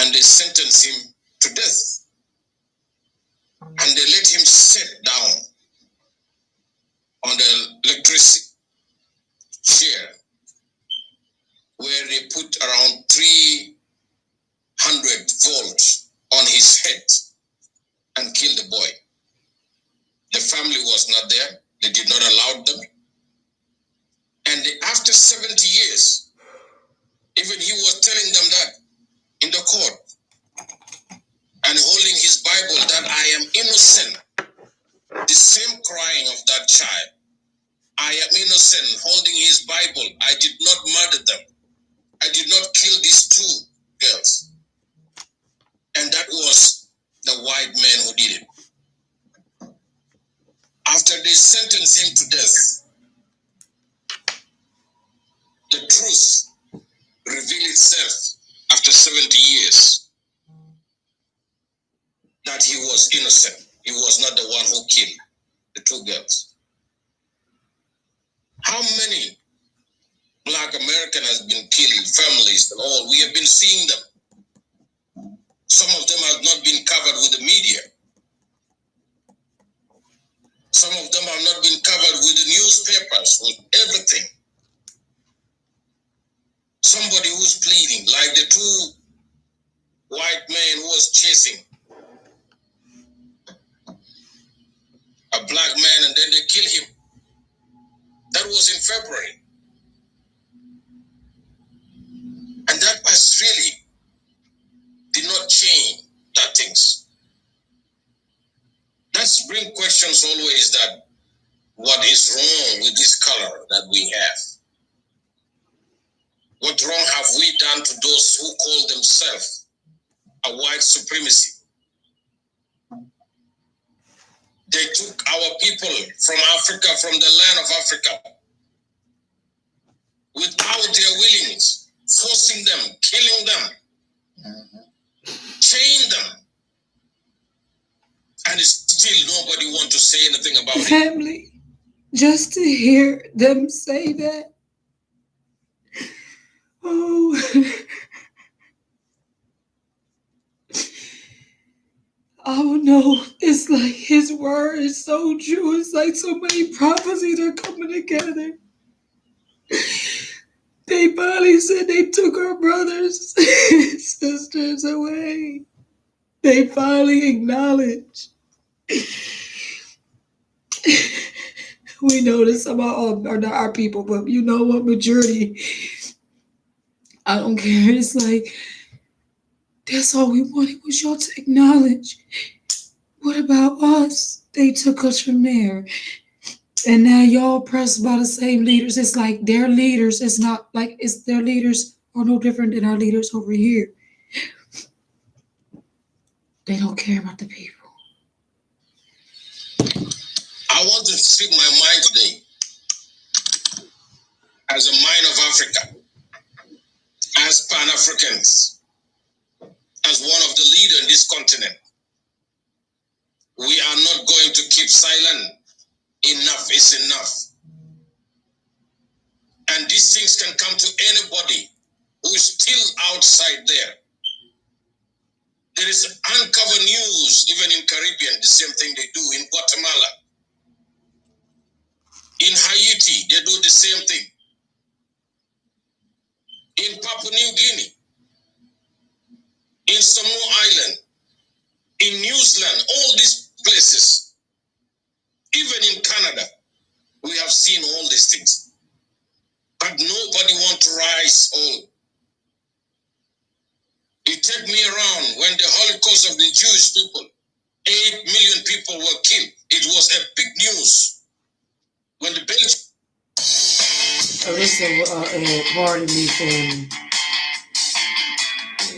[SPEAKER 1] And they sentenced him to death. And they let him sit down on the electricity chair where they put around 300 volts on his head and killed the boy. The family was not there. They did not allow them. And after 70 years, even he was telling them that in the court and holding his Bible that I am innocent. The same crying of that child. I am innocent, holding his Bible. I did not murder them. I did not kill these two girls. And that was the white man who did it. After they sentenced him to death, the truth revealed itself after 70 years that he was innocent. He was not the one who killed the two girls. How many Black Americans has been killed, families and all? We have been seeing them. Some of them have not been covered with the media. Some of them have not been covered with the newspapers, with everything. Somebody who's pleading, like the two white men who was chasing a black man and then they kill him. That was in February. And that was really did not change that things. That's bring questions always that what is wrong with this color that we have? What wrong have we done to those who call themselves a white supremacy? They took our people from Africa, from the land of Africa, without their willings, forcing them, killing them, chain them, and still nobody wants to say anything about it. Family, just to hear them say that. Oh. Oh no, it's like his word is so true. It's like so many prophecies are coming together. They finally said they took our brothers and sisters away. They finally acknowledged. We know that some are not our people, but you know what, majority. I don't care. It's like, that's all we wanted was y'all to acknowledge. What about us? They took us from there. And now y'all oppressed by the same leaders. It's like their leaders. It's not like it's their leaders are no different than our leaders over here. They don't care about the people. I want to speak my mind today as a mind of Africa, as Pan-Africans, as one of the leaders in this continent. We are not going to keep silent. Enough is enough. And these things can come to anybody who is still outside there.
[SPEAKER 2] There is uncovered news, even in Caribbean, the same thing they do in Guatemala. In Haiti, they do the same thing. In Papua New Guinea, in Samoa Island, in New Zealand, all these places, even in Canada, we have seen all these things. But nobody wants to rise all. It took me around when the Holocaust of the Jewish people, 8 million people were killed. It was a big news. When the Belgians...
[SPEAKER 1] Listen, pardon me, family.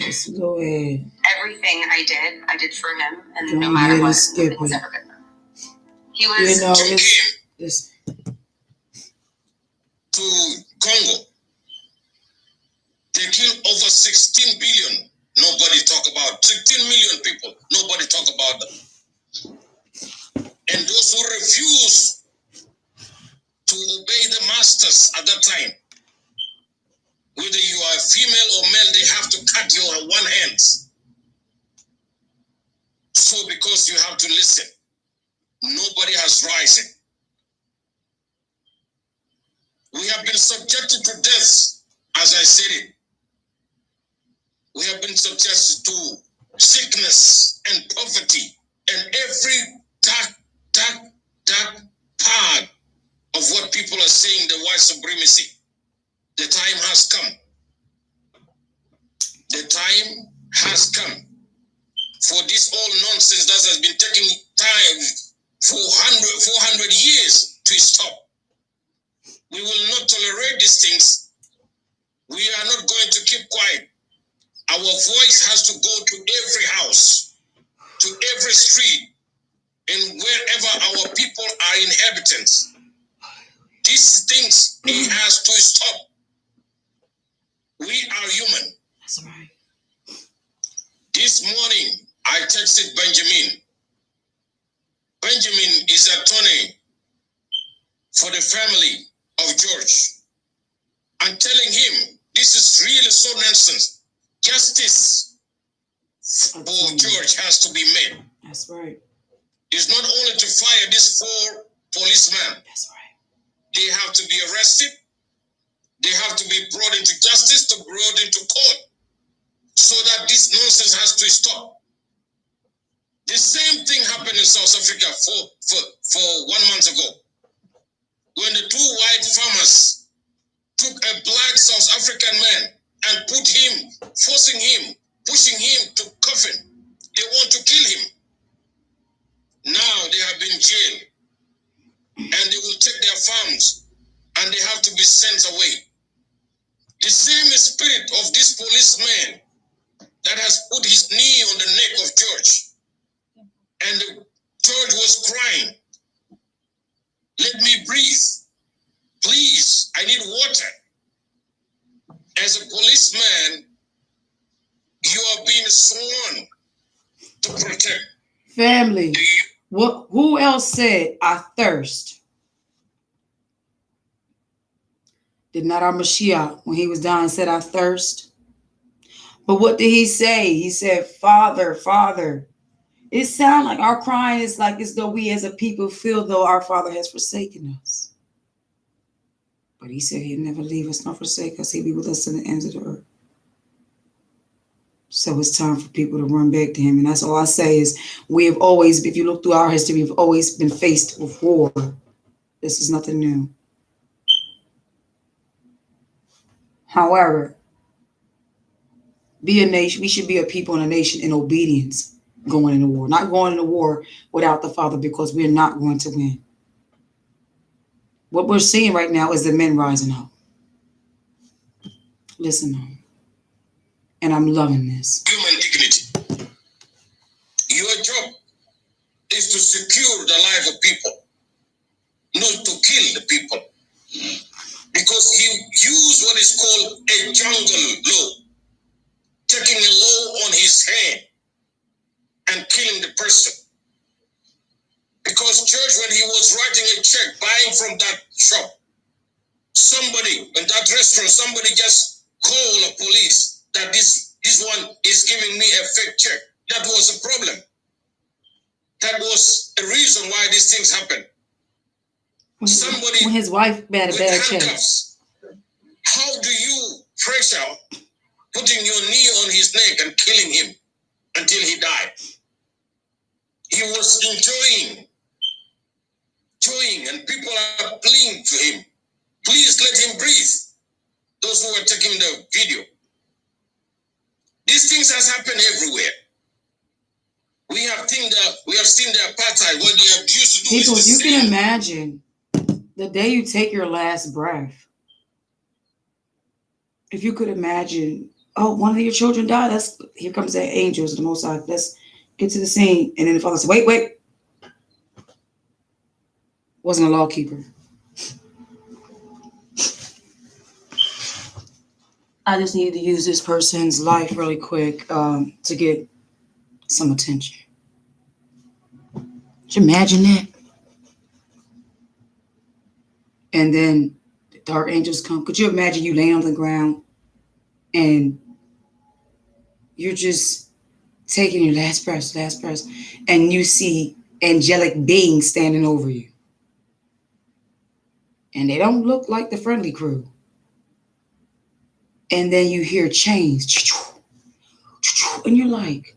[SPEAKER 1] Let's go ahead.
[SPEAKER 2] Everything I did for him, and no matter what, nothing was ever good enough. He was
[SPEAKER 1] this
[SPEAKER 2] to Congo. They killed over 16 billion. Nobody talk about 16 million people. Nobody talk about them. And those who refuse to obey the masters at that time, whether you are female or male, they have to cut your one hand. So because you have to listen, nobody has risen. We have been subjected to death, as I said it. We have been subjected to sickness and poverty and every dark part of what people are saying, the white supremacy. The time has come. The time has come for this all nonsense that has been taking time for 400 years to stop. We will not tolerate these things. We are not going to keep quiet. Our voice has to go to every house, to every street, and wherever our people are inhabitants. These things, it has to stop. We are human.
[SPEAKER 1] That's right.
[SPEAKER 2] This morning, I texted Benjamin. Benjamin is attorney for the family of George. I'm telling him, this is really so nonsense. Justice for George has to be made.
[SPEAKER 1] That's right.
[SPEAKER 2] It's not only to fire these 4 policemen.
[SPEAKER 1] That's right.
[SPEAKER 2] They have to be arrested. They have to be brought into justice, to brought into court, so that this nonsense has to stop. The same thing happened in South Africa for 1 month ago, when the 2 white farmers took a black South African man and put him, forcing him, pushing him to coffin. They want to kill him. Now they have been jailed, and they will take their farms, and they have to be sent away. The same spirit of this policeman that has put his knee on the neck of George, and George was crying, "Let me breathe. Please, I need water." As a policeman, you are being sworn to protect.
[SPEAKER 1] Family. Who else said, "I thirst"? Did not our Mashiach, when he was dying, said, "I thirst"? But what did he say? He said, "Father, Father." It sounds like our crying is like as though we as a people feel though our Father has forsaken us. But he said he'd never leave us nor forsake us. He'd be with us to the ends of the earth. So it's time for people to run back to him. And that's all I say is we have always, if you look through our history, we've always been faced with war. This is nothing new. However, be a nation. We should be a people and a nation in obedience going into war. Not going into war without the Father, because we're not going to win. What we're seeing right now is the men rising up. Listen on. And I'm loving this.
[SPEAKER 2] Human dignity. Your job is to secure the life of people, not to kill the people. Because he used what is called a jungle law, taking a law on his hand and killing the person. Because Church, when he was writing a check, buying from that shop, somebody in that restaurant, somebody just called the police that this one is giving me a fake check. that was a problem. That was a reason why these things happen. Somebody
[SPEAKER 1] when his wife had a
[SPEAKER 2] with
[SPEAKER 1] bad check.
[SPEAKER 2] handcuffs. How do you pressure putting your knee on his neck and killing him until he died? He was enjoying, and people are pleading to him. Please let him breathe. Those who are taking the video. These things has happened everywhere. We have seen the apartheid when they used to do
[SPEAKER 1] People,
[SPEAKER 2] is the
[SPEAKER 1] you
[SPEAKER 2] same.
[SPEAKER 1] can imagine the day you take your last breath. If you could imagine, oh, one of your children died. Here comes the angels, the Most High. Let's get to the scene. And then the father said, wait. Wasn't a law keeper. I just needed to use this person's life really quick to get some attention. Could you imagine that? And then the dark angels come. Could you imagine you laying on the ground and you're just taking your last breath, and you see angelic beings standing over you. And they don't look like the friendly crew. And then you hear chains. And you're like,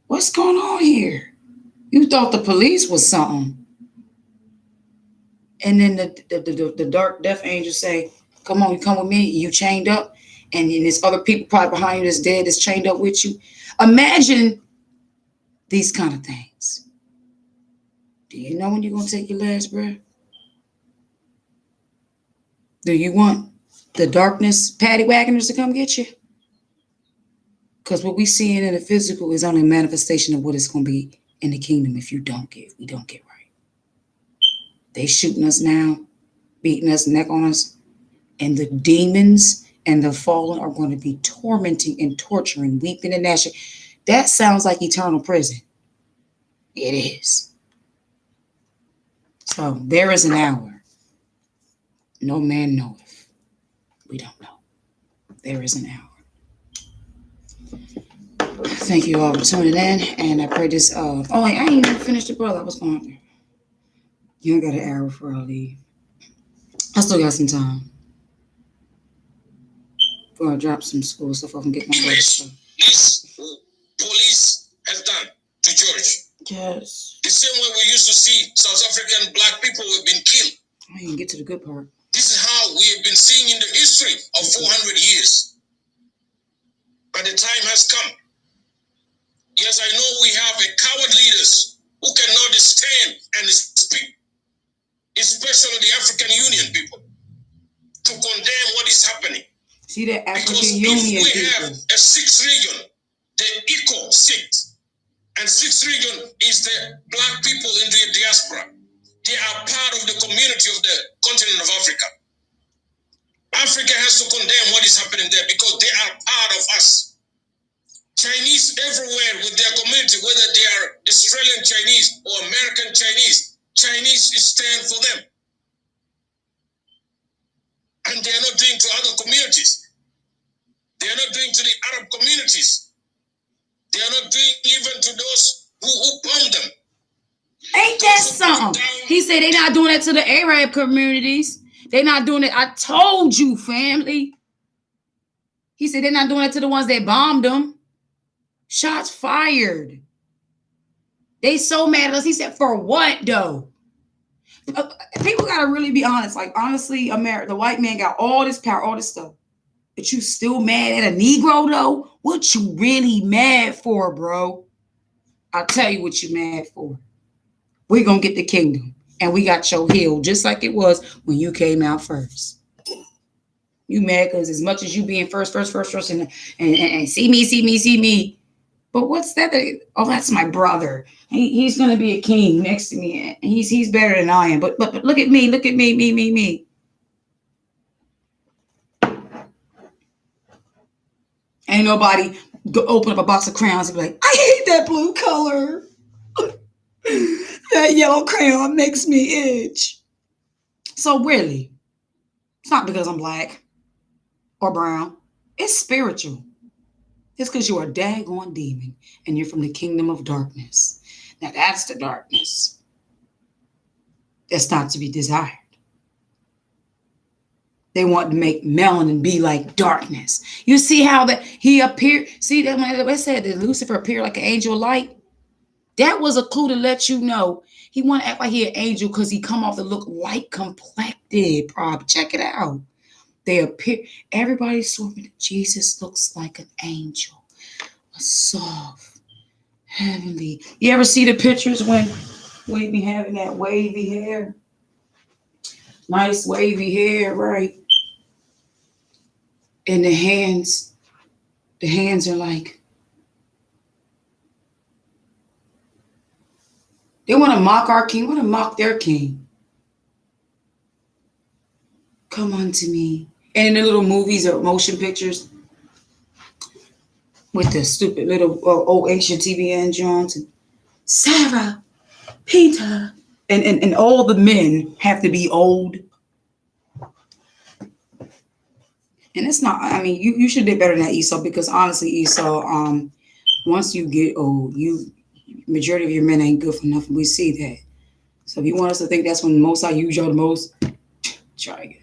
[SPEAKER 1] what's going on here? You thought the police was something. And then the dark death angels say, come on, you come with me. You chained up. And then there's other people probably behind you that's dead, that's chained up with you. Imagine these kind of things. Do you know when you're going to take your last breath? Do you want the darkness paddy wagoners to come get you? Because what we see in the physical is only a manifestation of what it's going to be in the kingdom if we don't get right. They shooting us now, beating us, neck on us, and the demons and the fallen are going to be tormenting and torturing, weeping and gnashing. That sounds like eternal prison. It is. So there is an hour. No man knoweth. We don't know. There is an hour. Thank you all for tuning in, and I pray this. I ain't even finished the brother. What's going on? You ain't got an hour before I leave. I still got some time. Before I drop some school stuff, I can get my brother stuff.
[SPEAKER 2] This police has done to George.
[SPEAKER 1] Yes.
[SPEAKER 2] The same way we used to see South African black people who have been killed.
[SPEAKER 1] I didn't get to the good part.
[SPEAKER 2] This is how we have been seeing in the history of 400 years. But the time has come. Yes, I know we have a coward leaders who cannot stand and speak, especially the African Union people, to condemn what is happening.
[SPEAKER 1] See that African
[SPEAKER 2] because
[SPEAKER 1] Union
[SPEAKER 2] if we
[SPEAKER 1] people.
[SPEAKER 2] have a sixth region, the eco sixth, and sixth region is the black people in the diaspora. They are part of the community of the continent of Africa. Africa has to condemn what is happening there because they are part of us. Chinese everywhere with their community, whether they are Australian Chinese or American Chinese, Chinese stand for them. And they are not doing to other communities. They are not doing to the Arab communities. They are not doing even to those who bomb them.
[SPEAKER 1] Ain't that something? He said they're not doing that to the Arab communities. They're not doing it. I told you, family. He said they're not doing it to the ones that bombed them. Shots fired. They so mad at us. He said, for what, though? People got to really be honest. Like, honestly, America, the white man got all this power, all this stuff. But you still mad at a Negro, though? What you really mad for, bro? I'll tell you what you mad for. We're going to get the kingdom. And we got your hill just like it was when you came out first. You mad because as much as you being first, and see me. But what's that? Oh, that's my brother. He's going to be a king next to me. He's better than I am. But look at me. Me. Ain't nobody go open up a box of crayons and be like, I hate that blue color. That yellow crayon makes me itch. So really, it's not because I'm black or brown. It's spiritual. It's because you're a daggone demon and you're from the kingdom of darkness. Now that's the darkness that's not to be desired. They want to make melanin be like darkness. You see how that he appeared? See that when I said that Lucifer appeared like an angel of light? That was a clue to let you know he want to act like he an angel because he come off to look light complected. Prob, check it out. They appear. Everybody's swimming. Jesus looks like an angel, a soft, heavenly. You ever see the pictures when he be having that wavy hair? Nice wavy hair, right? And the hands are like, they want to mock our king, want to mock their king. Come unto me. And in the little movies or motion pictures with the stupid little old ancient TVN Jones and Sarah, Peter. And all the men have to be old. And it's not, I mean, you should do better than that, Esau, because honestly, Esau, once you get old, majority of your men ain't good for nothing. We see that. So if you want us to think that's when most I use y'all the most, try again.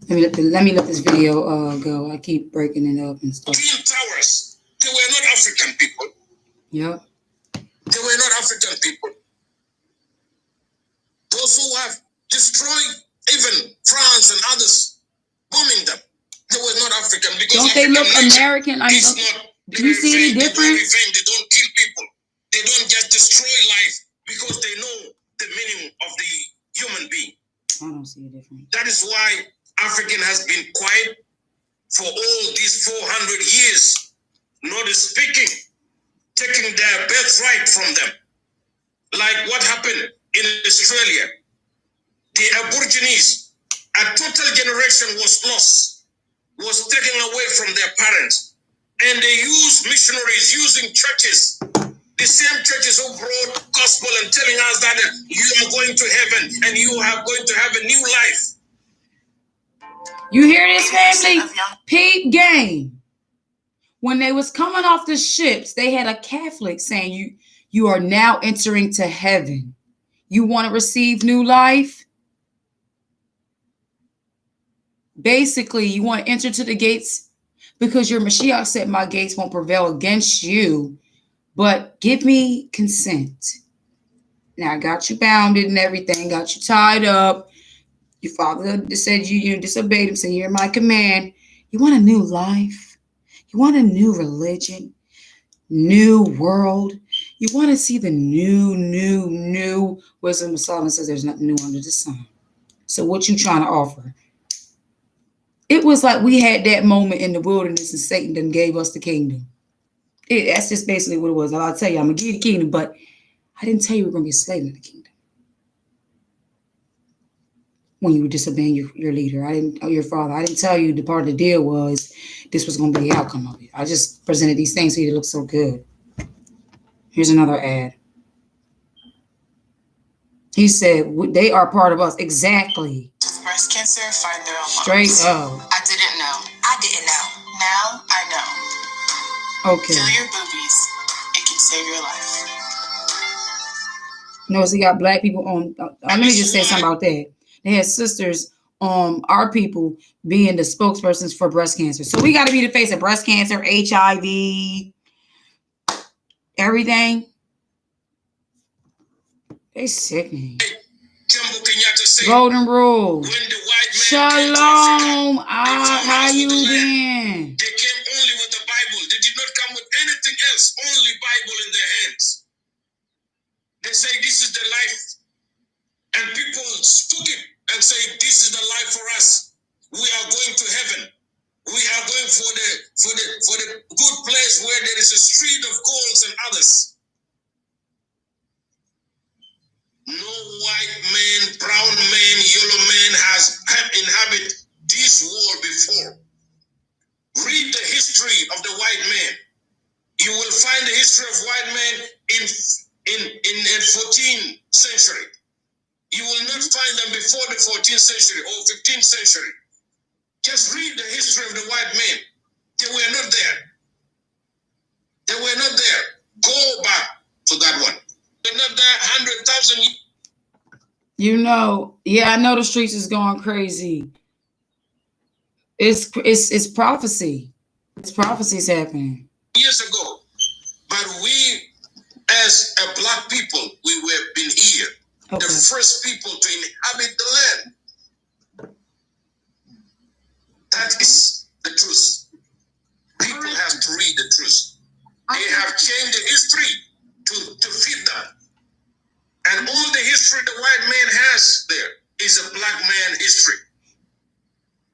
[SPEAKER 1] Let me let this video go. I keep breaking it up and stuff.
[SPEAKER 2] Twin Towers, they were not African people.
[SPEAKER 1] Yep.
[SPEAKER 2] They were not African people. Those who have destroyed even France and others, bombing them, they were not African. Because
[SPEAKER 1] don't they look American? I
[SPEAKER 2] mean,
[SPEAKER 1] do you see any difference?
[SPEAKER 2] They don't kill people. They don't just destroy life because they know the meaning of the human being.
[SPEAKER 1] I don't see a difference.
[SPEAKER 2] That is why African has been quiet for all these 400 years, not speaking, taking their birthright from them. Like what happened in Australia. The Aborigines, a total generation was lost, was taken away from their parents. And they used missionaries, using churches, the same churches who brought gospel and telling us that you are going to heaven and you are going to have a new life.
[SPEAKER 1] You hear this, family? Peep game. When they was coming off the ships, they had a Catholic saying, you are now entering to heaven. You want to receive new life? Basically, you want to enter to the gates because your Mashiach said, my gates won't prevail against you, but give me consent. Now, I got you bounded and everything, got you tied up. Your father said you disobeyed him, saying you're my command. You want a new life? You want a new religion? New world? You want to see the new wisdom of Solomon says there's nothing new under the sun. So what you trying to offer? It was like we had that moment in the wilderness and Satan then gave us the kingdom. That's just basically what it was. I'll tell you, I'm going to give you the kingdom, but I didn't tell you we were going to be a slave in the kingdom. When you were disobeying your leader, your father. I didn't tell you the part of the deal was this was going to be the outcome of it. I just presented these things so you to look so good. Here's another ad. He said, they are part of us. Exactly.
[SPEAKER 3] Breast cancer, find their own
[SPEAKER 1] straight up.
[SPEAKER 3] I didn't know. I didn't know. Now I know.
[SPEAKER 1] Okay.
[SPEAKER 3] Kill your boobies. It can save your life.
[SPEAKER 1] Notice he got black people on. Let me just say something about that. They had sisters, our people being the spokespersons for breast cancer. So we got to be the face of breast cancer, HIV, everything. They sickening. Golden rule. Shalom. How you been?
[SPEAKER 2] They came only with the Bible. They did not come with anything else. Only Bible in their hands. They say this is the life. And people took it and say this is the life for us. We are going to heaven. We are going for the good place where there is a street of golds and others. No white man, brown man, yellow man has inhabited this world before. Read the history of the white man. You will find the history of white man in the 14th century. You will not find them before the 14th century or 15th century. Just read the history of the white man. They were not there. 2,000 years.
[SPEAKER 1] You know, yeah, I know the streets is going crazy. It's prophecy. It's prophecies happening.
[SPEAKER 2] Years ago. But we, as a black people, we have been here.
[SPEAKER 1] Okay.
[SPEAKER 2] The first people to inhabit the land. That is the truth. People have to read the truth. They have changed the history to fit that. And all the history the white man has there is a black man history.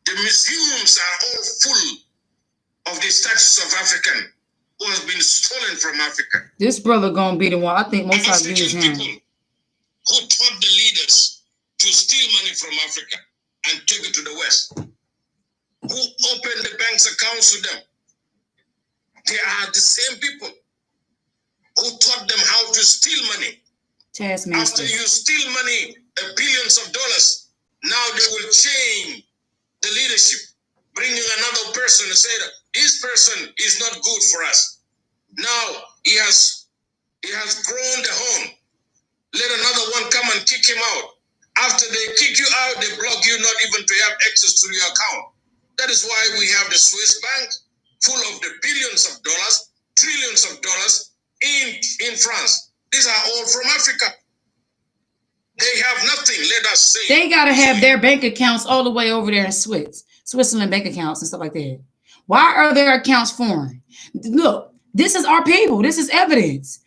[SPEAKER 2] The museums are all full of the statues of African who has been stolen from Africa.
[SPEAKER 1] This brother gonna be the one. I think most of
[SPEAKER 2] African
[SPEAKER 1] use him.
[SPEAKER 2] people who taught the leaders to steal money from Africa and take it to the West. Who opened the bank's accounts to them. They are the same people who taught them how to steal money.
[SPEAKER 1] Taskmaster.
[SPEAKER 2] After you steal money, billions of dollars, now they will change the leadership, bringing another person and say that this person is not good for us. Now he has grown the horn. Let another one come and kick him out. After they kick you out, they block you not even to have access to your account. That is why we have the Swiss bank full of the billions of dollars, trillions of dollars in France. These are all from Africa. They have nothing, let us say.
[SPEAKER 1] They gotta have their bank accounts all the way over there in Switzerland bank accounts and stuff like that. Why are their accounts foreign? Look, this is our people. This is evidence.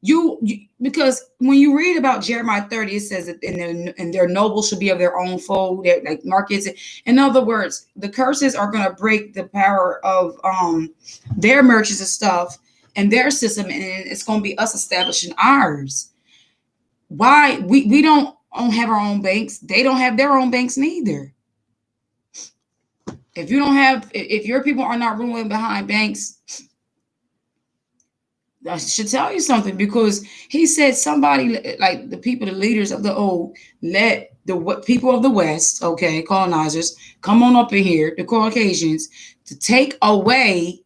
[SPEAKER 1] You because when you read about Jeremiah 30, it says that and their nobles should be of their own fold, like markets. In other words, the curses are going to break the power of their merchants and stuff and their system, and it's going to be us establishing ours. Why we don't have our own banks? They don't have their own banks neither. If your people are not ruling behind banks, I should tell you something, because he said somebody like the people, the leaders of the old, let the people of the West, okay, colonizers, come on up in here, the Caucasians, to take away.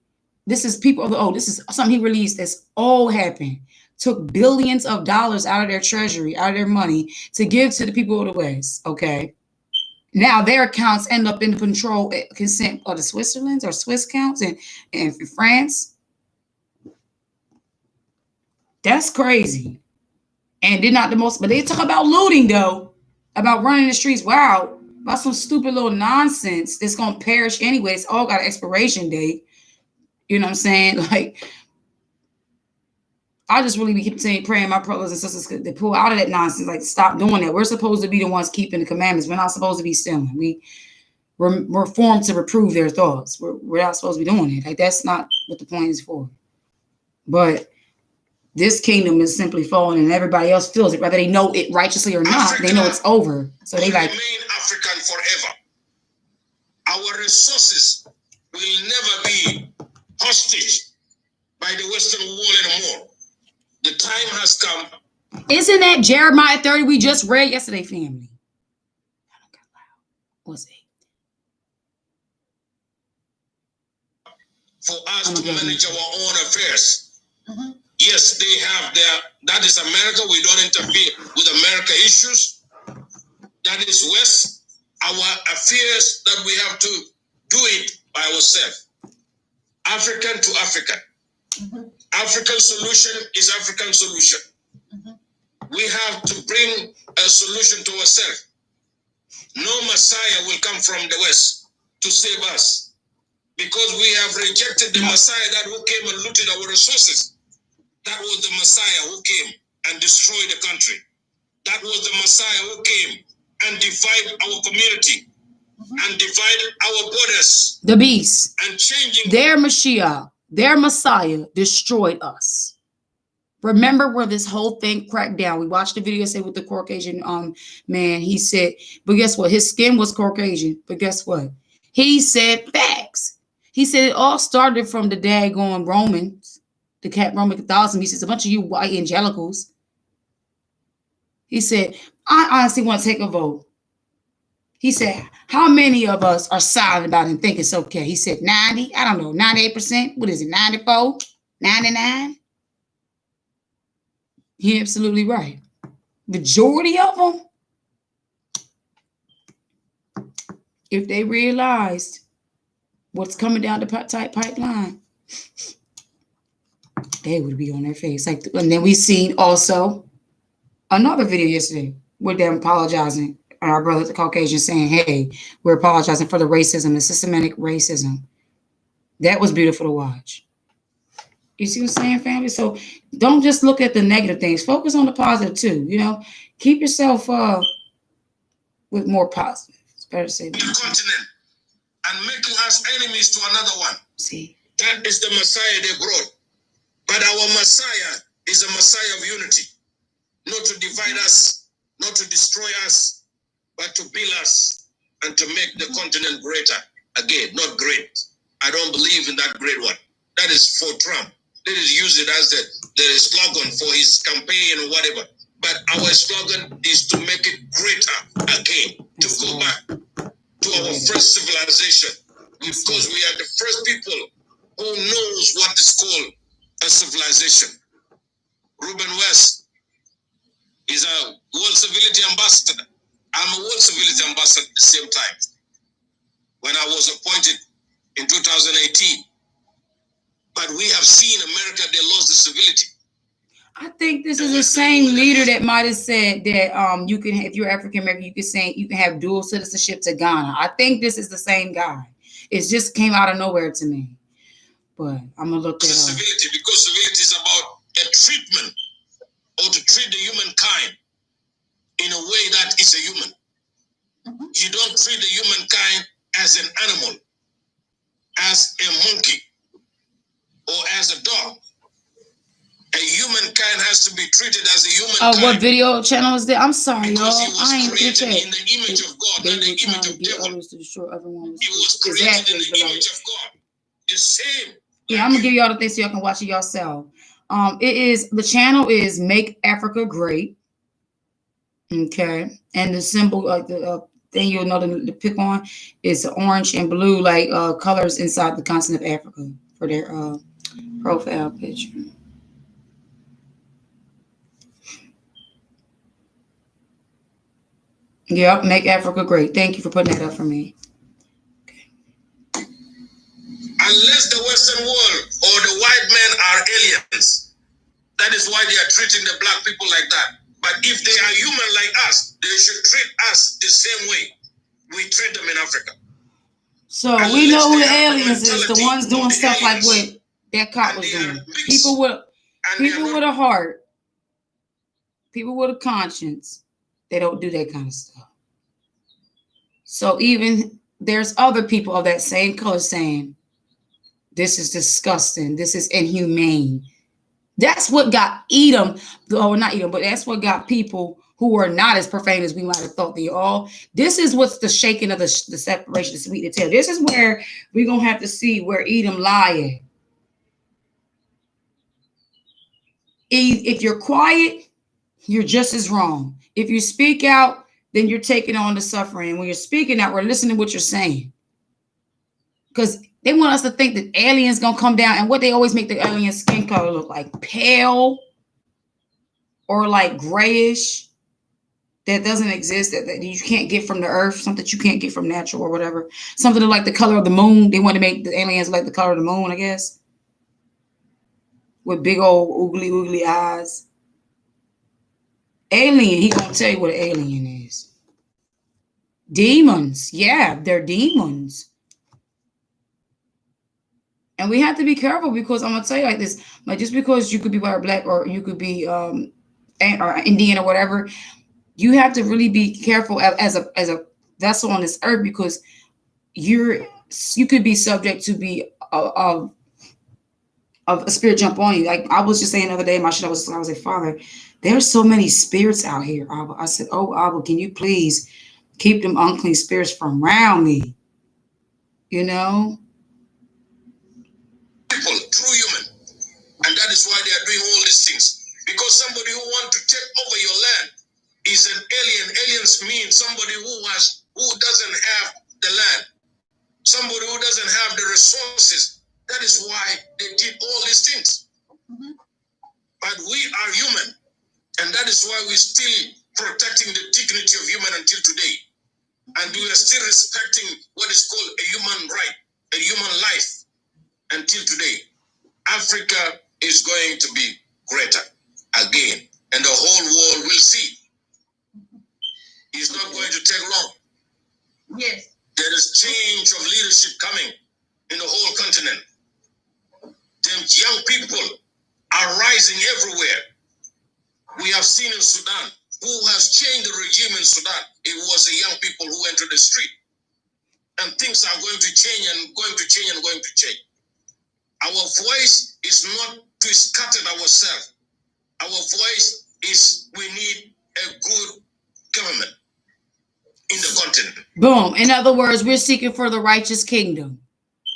[SPEAKER 1] This is people of the old. This is something he released that's all happened. Took billions of dollars out of their treasury, out of their money to give to the people of the West, okay? Now their accounts end up in the control, consent of the Switzerlands or Swiss accounts and France. That's crazy. And they're not the most, but they talk about looting though, about running the streets. Wow, about some stupid little nonsense that's gonna perish anyway. It's all got an expiration date. You know what I'm saying? Like, I just really keep saying, praying my brothers and sisters could they pull out of that nonsense. Like, stop doing that. We're supposed to be the ones keeping the commandments. We're not supposed to be stealing. We're formed to reprove their thoughts. We're not supposed to be doing it. Like, that's not what the point is for. But this kingdom is simply falling, and everybody else feels it, whether they know it righteously or not. Africa, they know it's over. So they like
[SPEAKER 2] remain African forever. Our resources will never be hostage by the Western world anymore. The time has come.
[SPEAKER 1] Isn't that Jeremiah 30 we just read yesterday, family? What's it?
[SPEAKER 2] For us to manage our own affairs. Mm-hmm. Yes, they have that is America. We don't interfere with America issues. That is West. Our affairs that we have to do it by ourselves. African to African. Mm-hmm. African solution is African solution. Mm-hmm. We have to bring a solution to ourselves. No Messiah will come from the West to save us, because we have rejected the Messiah that who came and looted our resources. That was the Messiah who came and destroyed the country. That was the Messiah who came and divided our community, mm-hmm. and divided our borders.
[SPEAKER 1] The beast.
[SPEAKER 2] And changing
[SPEAKER 1] their Mashiach, their Messiah destroyed us. Remember where this whole thing cracked down. We watched the video say with the Caucasian man. He said, but guess what? His skin was Caucasian. But guess what? He said facts. He said it all started from the daggone Romans. The Roman Catholicism. He says a bunch of you white evangelicals. He said, I honestly want to take a vote. He said, how many of us are silent about it and think it's okay? He said 90, I don't know, 98%. What is it, 94, 99? He absolutely right. Majority of them, if they realized what's coming down the pipeline, they would be on their face. Like, and then we seen also another video yesterday with them apologizing, and our brother, the Caucasian, saying, "Hey, we're apologizing for the racism, the systematic racism." That was beautiful to watch. You see what I'm saying, family? So don't just look at the negative things. Focus on the positive too. You know, keep yourself with more positive. It's better to say that.
[SPEAKER 2] Continent and making us enemies to another one.
[SPEAKER 1] See,
[SPEAKER 2] that is the Messiah they brought. But our Messiah is a Messiah of unity, not to divide us, not to destroy us, but to build us and to make the continent greater again, not great. I don't believe in that great one. That is for Trump. Let us use it as the slogan for his campaign or whatever. But our slogan is to make it greater again, to go back to our first civilization. Because we are the first people who knows what is called a civilization. Ruben West is a World Civility Ambassador. I'm a World Civility Ambassador at the same time. When I was appointed in 2018. But we have seen America, they lost the civility.
[SPEAKER 1] I think this is the same leader that might have said that you can, if you're African American, you can have dual citizenship to Ghana. I think this is the same guy. It just came out of nowhere to me. But I'm gonna look at
[SPEAKER 2] civility, because civility is about a treatment, or to treat the humankind in a way that is a human. You don't treat the humankind as an animal, as a monkey, or as a dog. A humankind has to be treated as a human.
[SPEAKER 1] Oh, what video channel is that? I'm sorry, y'all.
[SPEAKER 2] I ain't created in the image of God, not the image of devil.
[SPEAKER 1] To destroy everyone.
[SPEAKER 2] He was created in the image of God. The same.
[SPEAKER 1] Yeah, I'm gonna give y'all the thing so y'all can watch it yourself. The channel is Make Africa Great. Okay, and the symbol, the thing you'll know to pick on is orange and blue, like colors inside the continent of Africa for their profile picture. Yep, Make Africa Great. Thank you for putting that up for me.
[SPEAKER 2] Okay. Unless the Western world or the white men are aliens, that is why they are treating the black people like that. But if they are human like us, they should treat us the same way we treat them in Africa.
[SPEAKER 1] So we know who the aliens is, the ones doing stuff like what that cop was doing. People with a heart, people with a conscience, they don't do that kind of stuff. So even there's other people of that same color saying, this is disgusting, this is inhumane. That's what got Edom, or not Edom, but that's what got people who are not as profane as we might have thought they are. This is what's the shaking of the separation, the sweet to tell. This is where we're going to have to see where Edom lie at. If you're quiet, you're just as wrong. If you speak out, then you're taking on the suffering. When you're speaking out, we're listening to what you're saying. Because they want us to think that aliens going to come down, and what they always make the alien skin color look like, pale or like grayish. That doesn't exist, that you can't get from the earth, something that you can't get from natural or whatever. Something like the color of the moon. They want to make the aliens like the color of the moon, I guess. With big old oogly eyes. Alien, he gonna tell you what an alien is. Demons, yeah, they're demons. And we have to be careful, because I'm gonna tell you like this, like just because you could be white or black, or you could be or Indian or whatever, you have to really be careful as a vessel on this earth, because you could be subject to be of a spirit jump on you. Like I was just saying the other day in my shit, I was like, Father, there's so many spirits out here, Abba. I said, oh, Abba, can you please keep them unclean spirits from around me? You know?
[SPEAKER 2] People, true human. And that is why they are doing all these things. Because somebody who wants to take over your land is an alien. Aliens mean somebody who doesn't have the land. Somebody who doesn't have the resources. That is why they did all these things. But we are human. And that is why we're still protecting the dignity of human until today. And we are still respecting what is called a human right, a human life until today. Africa is going to be greater again, and the whole world will see. It's not going to take long. Yes. There is change of leadership coming in the whole continent. The young people are rising everywhere. We have seen in Sudan, who has changed the regime in Sudan. It was the young people who entered the street. And things are going to change and going to change and going to change. Our voice is not to scatter ourselves. Our voice is we need a good government in the continent.
[SPEAKER 1] Boom. In other words, we're seeking for the righteous kingdom,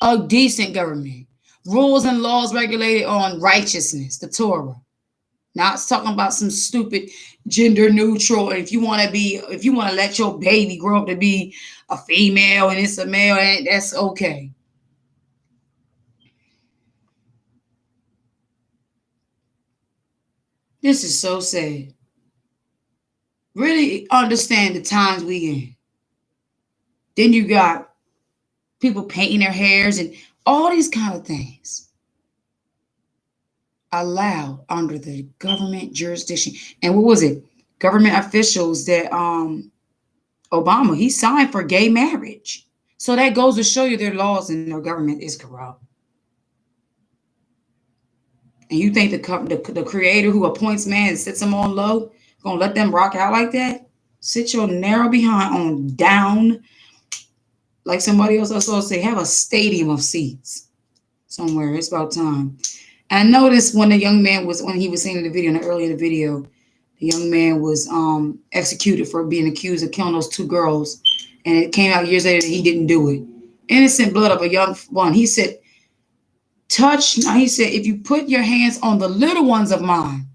[SPEAKER 1] a decent government, rules and laws regulated on righteousness, the Torah. Not talking about some stupid gender neutral. If you want to let your baby grow up to be a female and it's a male, that's okay. This is so sad. Really understand the times we in. Then you got people painting their hairs and all these kind of things allowed under the government jurisdiction. And what was it? Government officials that Obama, he signed for gay marriage. So that goes to show you their laws and their government is corrupt. And you think the creator who appoints man and sits them on low, gonna let them rock out like that? Sit your narrow behind on down, like somebody else also say, have a stadium of seats somewhere. It's about time. And I noticed when he was saying in the video, earlier in the video, the young man was executed for being accused of killing those two girls. And it came out years later that he didn't do it. Innocent blood of a young one. He said, if you put your hands on the little ones of mine.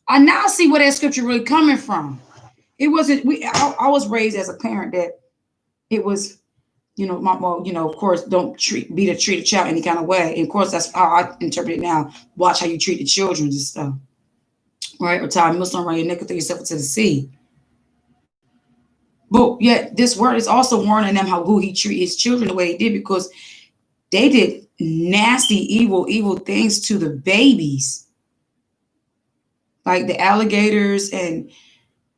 [SPEAKER 1] I now see where that scripture really coming from. It wasn't, I was raised as a parent that it was, of course, don't treat a child any kind of way. And of course, that's how I interpret it now. Watch how you treat the children and stuff. Right? Or tie a millstone around your neck and throw yourself into the sea. But yet this word is also warning them who he treated his children the way he did, because they did nasty, evil things to the babies. Like the alligators, and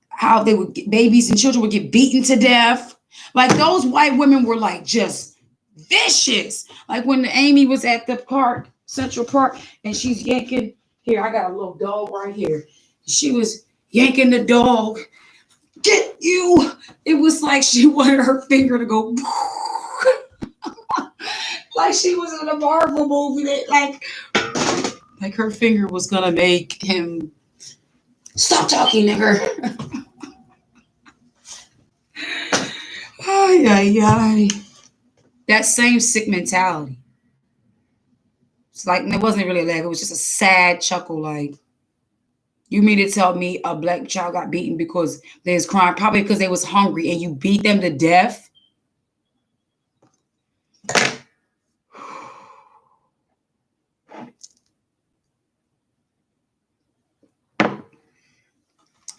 [SPEAKER 1] how babies and children would get beaten to death. Like those white women were like just vicious. Like when Amy was at the park, Central Park, and she's yanking, here, I got a little dog right here. She was yanking the dog. Get you. It was like she wanted her finger to go like she was in a Marvel movie that like her finger was gonna make him stop talking to her. Ay. That same sick mentality. It's like it wasn't really a laugh, it was just a sad chuckle, like, you mean to tell me a black child got beaten because they was crying, probably because they was hungry, and you beat them to death?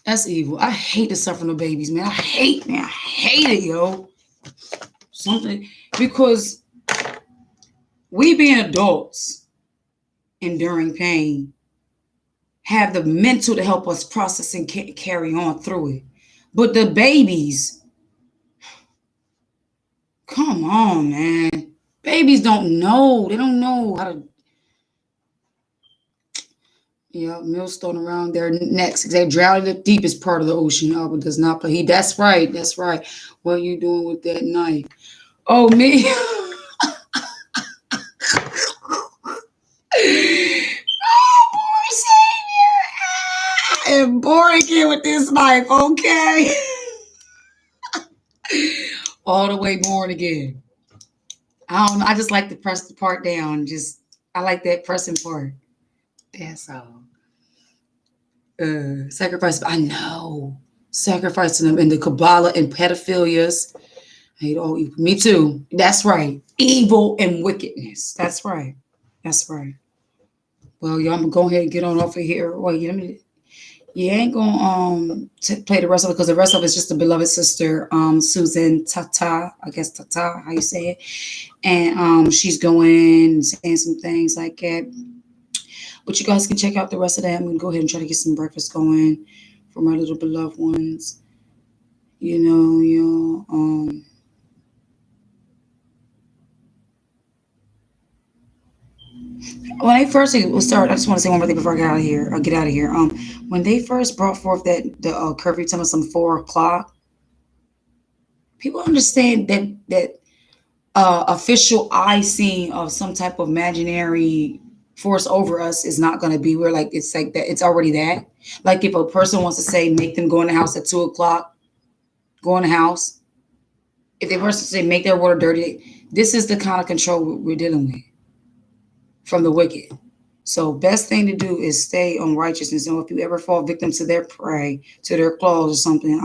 [SPEAKER 1] That's evil. I hate the suffering of babies, man. I hate it, yo. Something, because we being adults, enduring pain, have the mental to help us process and carry on through it. But the babies, come on, man. Babies don't know. They don't know how to. Yeah, millstone around their necks. They drown in the deepest part of the ocean. Albert does not play. That's right. What are you doing with that knife? Oh, me. I am born again with this knife, okay? All the way born again. I don't know. I just like to press the part down. I like that pressing part. That's all. Sacrifice. I know. Sacrificing them in the Kabbalah and pedophilias. Me too. That's right. Evil and wickedness. That's right. Well, y'all, I'm going to go ahead and get on off of here. Wait, Yeah, I ain't gonna play the rest of it because the rest of it's just the beloved sister, Susan Tata, I guess Tata, how you say it. And she's going and saying some things like that. But you guys can check out the rest of that. I'm gonna go ahead and try to get some breakfast going for my little beloved ones. When they first was start, I just want to say one more thing before I get out of here. I'll get out of here. When they first brought forth that the curfew time of some 4 o'clock, people understand that official icing of some type of imaginary force over us is not going to be where like it's like that. It's already that. Like if a person wants to say make them go in the house at 2 o'clock, go in the house. If they person say make their water dirty, this is the kind of control we're dealing with from the wicked. So best thing to do is stay on righteousness. And if you ever fall victim to their prey, to their claws or something,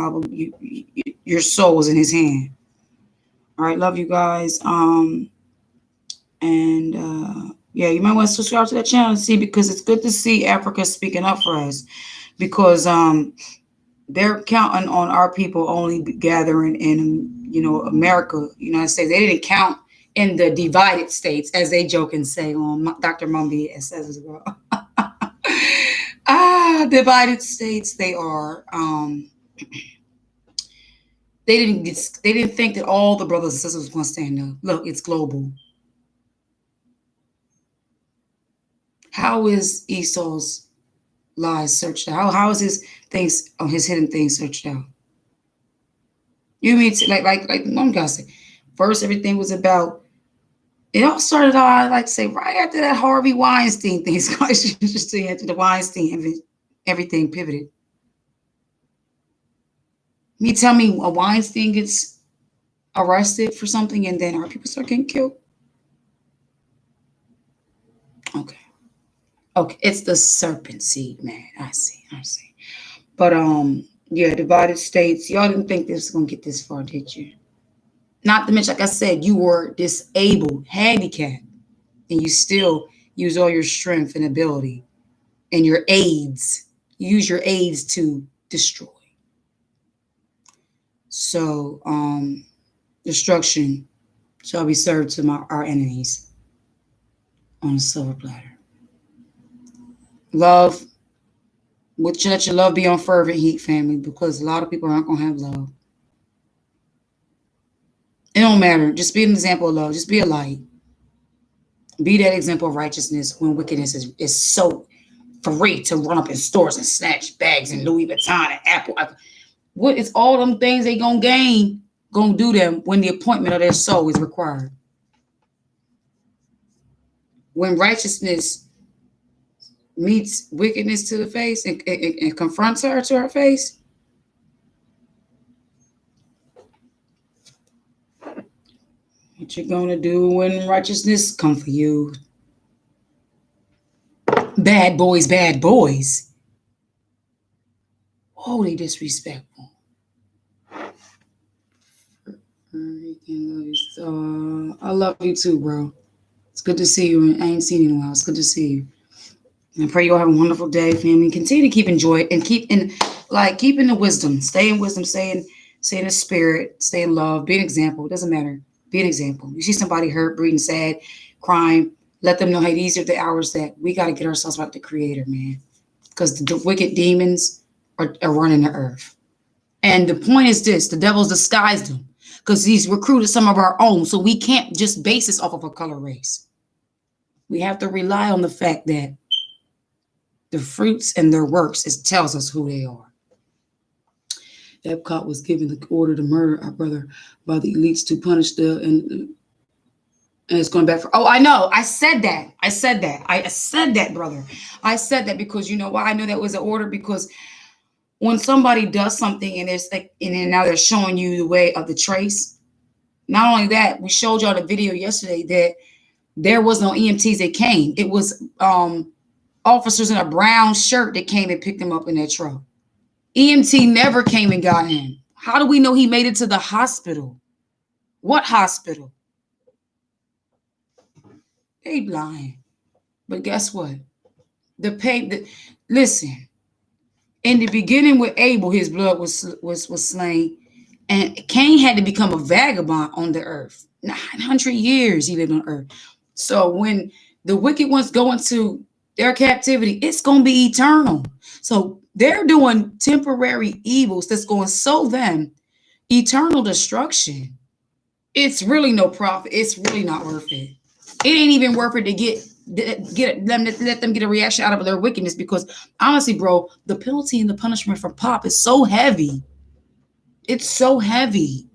[SPEAKER 1] your soul is in His hand. All right, love you guys. And yeah, you might want to subscribe to that channel and see because it's good to see Africa speaking up for us because they're counting on our people only gathering in America, United States. They didn't count in the divided states, as they joke and say on Dr. Mumby says as well. Divided states they are. They didn't think that all the brothers and sisters was going to stand up. Look, it's global. How is Esau's lies searched out? How is his hidden things searched out? You mean like one guy said, first everything was about. It all started out, I like to say, right after that Harvey Weinstein thing. It's quite interesting after the Weinstein, everything pivoted. Me tell me a Weinstein gets arrested for something and then our people start getting killed. Okay. Okay. It's the serpent seed, man. I see. But yeah, divided states. Y'all didn't think this was gonna get this far, did you? Not to mention, like I said, you were disabled, handicapped, and you still use all your strength and ability and your aids. You use your aids to destroy. So, destruction shall be served to our enemies on a silver platter. Love, let your love be on fervent heat, family, because a lot of people aren't gonna have love. It don't matter. Just be an example of love. Just be a light. Be that example of righteousness when wickedness is so free to run up in stores and snatch bags and Louis Vuitton and Apple. What is all them things they gonna gain? Gonna do them when the appointment of their soul is required. When righteousness meets wickedness to the face and confronts her to her face, what you gonna do when righteousness come for you? Bad boys, bad boys. Oh, they disrespectful. I love you too, bro. It's good to see you. I ain't seen you in a while. It's good to see you. And I pray you all have a wonderful day, family. Continue to keep enjoy and keep in the wisdom. Stay in wisdom. Stay in the spirit. Stay in love. Be an example. It doesn't matter. Be an example. You see somebody hurt, breathing, sad, crying. Let them know, hey, these are the hours that we got to get ourselves back to Creator, man. Because the wicked demons are running the earth. And the point is this: the devil's disguised them because he's recruited some of our own. So we can't just base this off of a color race. We have to rely on the fact that the fruits and their works, it tells us who they are. Epcot was given the order to murder our brother by the elites to punish and it's going back for. Oh, I know. I said that, brother. I said that because you know why I know that was an order, because when somebody does something and it's like, and then now they're showing you the way of the trace. Not only that, we showed y'all the video yesterday that there was no EMTs that came. It was officers in a brown shirt that came and picked him up in their truck. EMT never came and got him. How do we know he made it to the hospital? What hospital? They lying. But guess what? Listen, In the beginning with Abel, his blood was slain, and Cain had to become a vagabond on the earth. 900 years he lived on earth. So when the wicked ones go into their captivity, it's going to be eternal. So they're doing temporary evils that's going to sow them eternal destruction. It's really no profit. It's really not worth it. It ain't even worth it to get them, let them get a reaction out of their wickedness, because honestly, bro, the penalty and the punishment for Pop is so heavy. It's so heavy.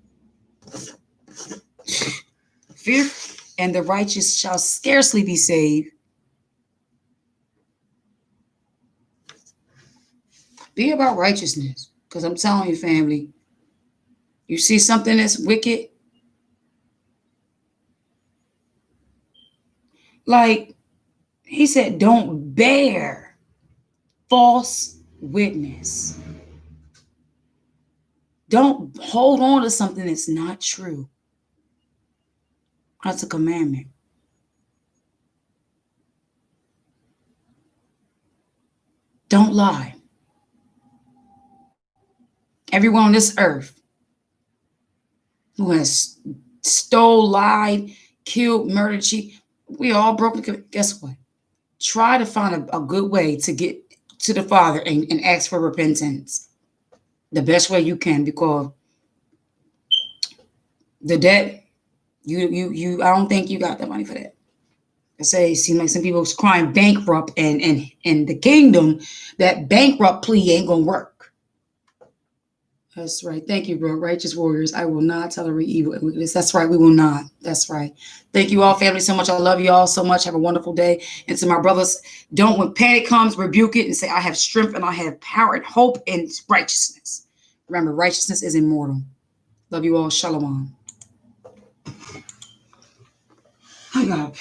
[SPEAKER 1] Fear and the righteous shall scarcely be saved. Be about righteousness, because I'm telling you, family, you see something that's wicked, like he said, don't bear false witness. Don't hold on to something that's not true. That's a commandment. Don't lie. Everyone on this earth who has stole, lied, killed, murdered, cheated, we all broken. Guess what? Try to find a good way to get to the Father and ask for repentance. The best way you can, because the debt, you I don't think you got the money for that. I say it seems like some people's crying bankrupt, and in the kingdom, that bankrupt plea ain't gonna work. That's right. Thank you, bro. Righteous warriors. I will not tolerate evil and wickedness. That's right. We will not. That's right. Thank you all, family, so much. I love you all so much. Have a wonderful day. And to my brothers, don't, when panic comes, rebuke it and say, I have strength and I have power and hope and righteousness. Remember, righteousness is immortal. Love you all. Shalom. I got